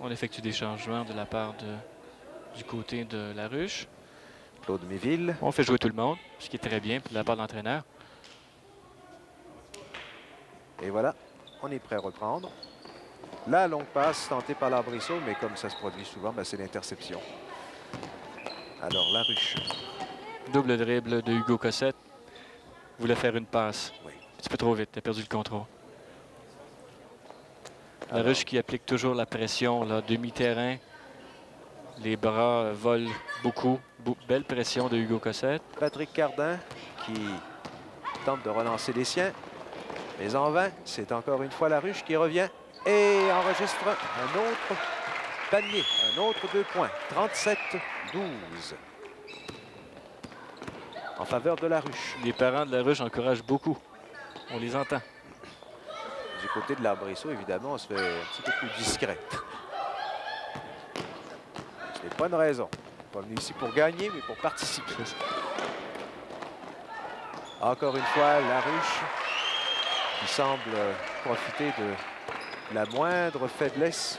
On effectue des changements de la part du côté de Laruche. Claude Méville. On fait jouer tout le monde, ce qui est très bien pour la part de l'entraîneur. Et voilà, on est prêt à reprendre. La longue passe tentée par l'Arbrisseau, mais comme ça se produit souvent, ben, c'est l'interception. Alors, Laruche. Double dribble de Hugo Cossette. Voulait faire une passe. Oui. Un petit peu trop vite, il a perdu le contrôle. Alors. Laruche qui applique toujours la pression, là, demi-terrain. Les bras volent beaucoup. Belle pression de Hugo Cossette. Patrick Cardin qui tente de relancer les siens. Mais en vain, c'est encore une fois Laruche qui revient et enregistre un autre panier, un autre 2 points. 37-12 en faveur de Laruche. Les parents de Laruche encouragent beaucoup. On les entend. Du côté de l'Arbrisseau, évidemment, on se fait un petit peu plus discret. Ce n'est pas une raison. On n'est pas venu ici pour gagner, mais pour participer. Encore une fois, Laruche qui semble profiter de la moindre faiblesse,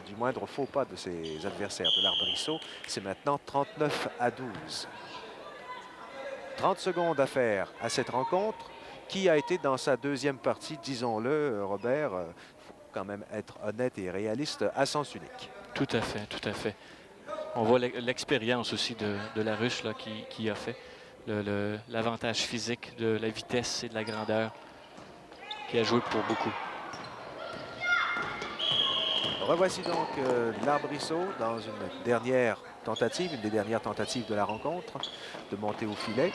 du moindre faux pas de ses adversaires de l'Arbrisseau. C'est maintenant 39-12. 30 secondes à faire à cette rencontre qui a été dans sa deuxième partie, disons-le, Robert, il faut quand même être honnête et réaliste, à sens unique. Tout à fait, tout à fait. On voit l'expérience aussi de Laruche là, qui a fait l'avantage physique de la vitesse et de la grandeur qui a joué pour beaucoup. Revoici donc l'Arbrisseau dans une dernière tentative, une des dernières tentatives de la rencontre, de monter au filet,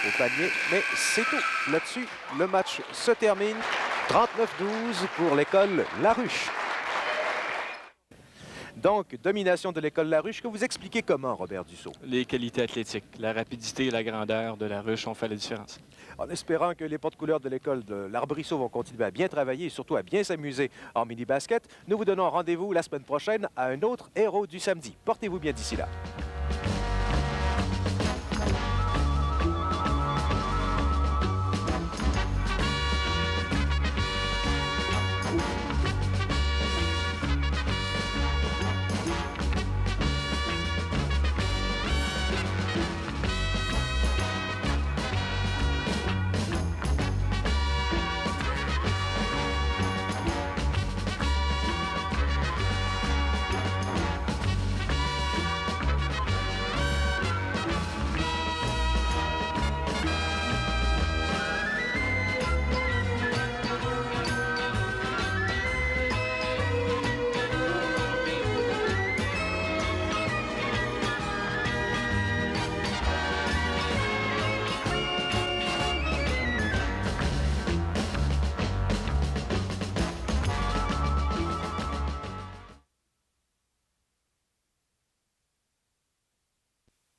au panier. Mais c'est tout. Là-dessus, le match se termine. 39-12 pour l'école Laruche. Donc, domination de l'école Laruche, que vous expliquez comment, Robert Dussault? Les qualités athlétiques, la rapidité et la grandeur de Laruche ont fait la différence. En espérant que les porte-couleurs de l'école de l'Arbrisseau vont continuer à bien travailler et surtout à bien s'amuser en mini-basket, nous vous donnons rendez-vous la semaine prochaine à un autre héros du samedi. Portez-vous bien d'ici là.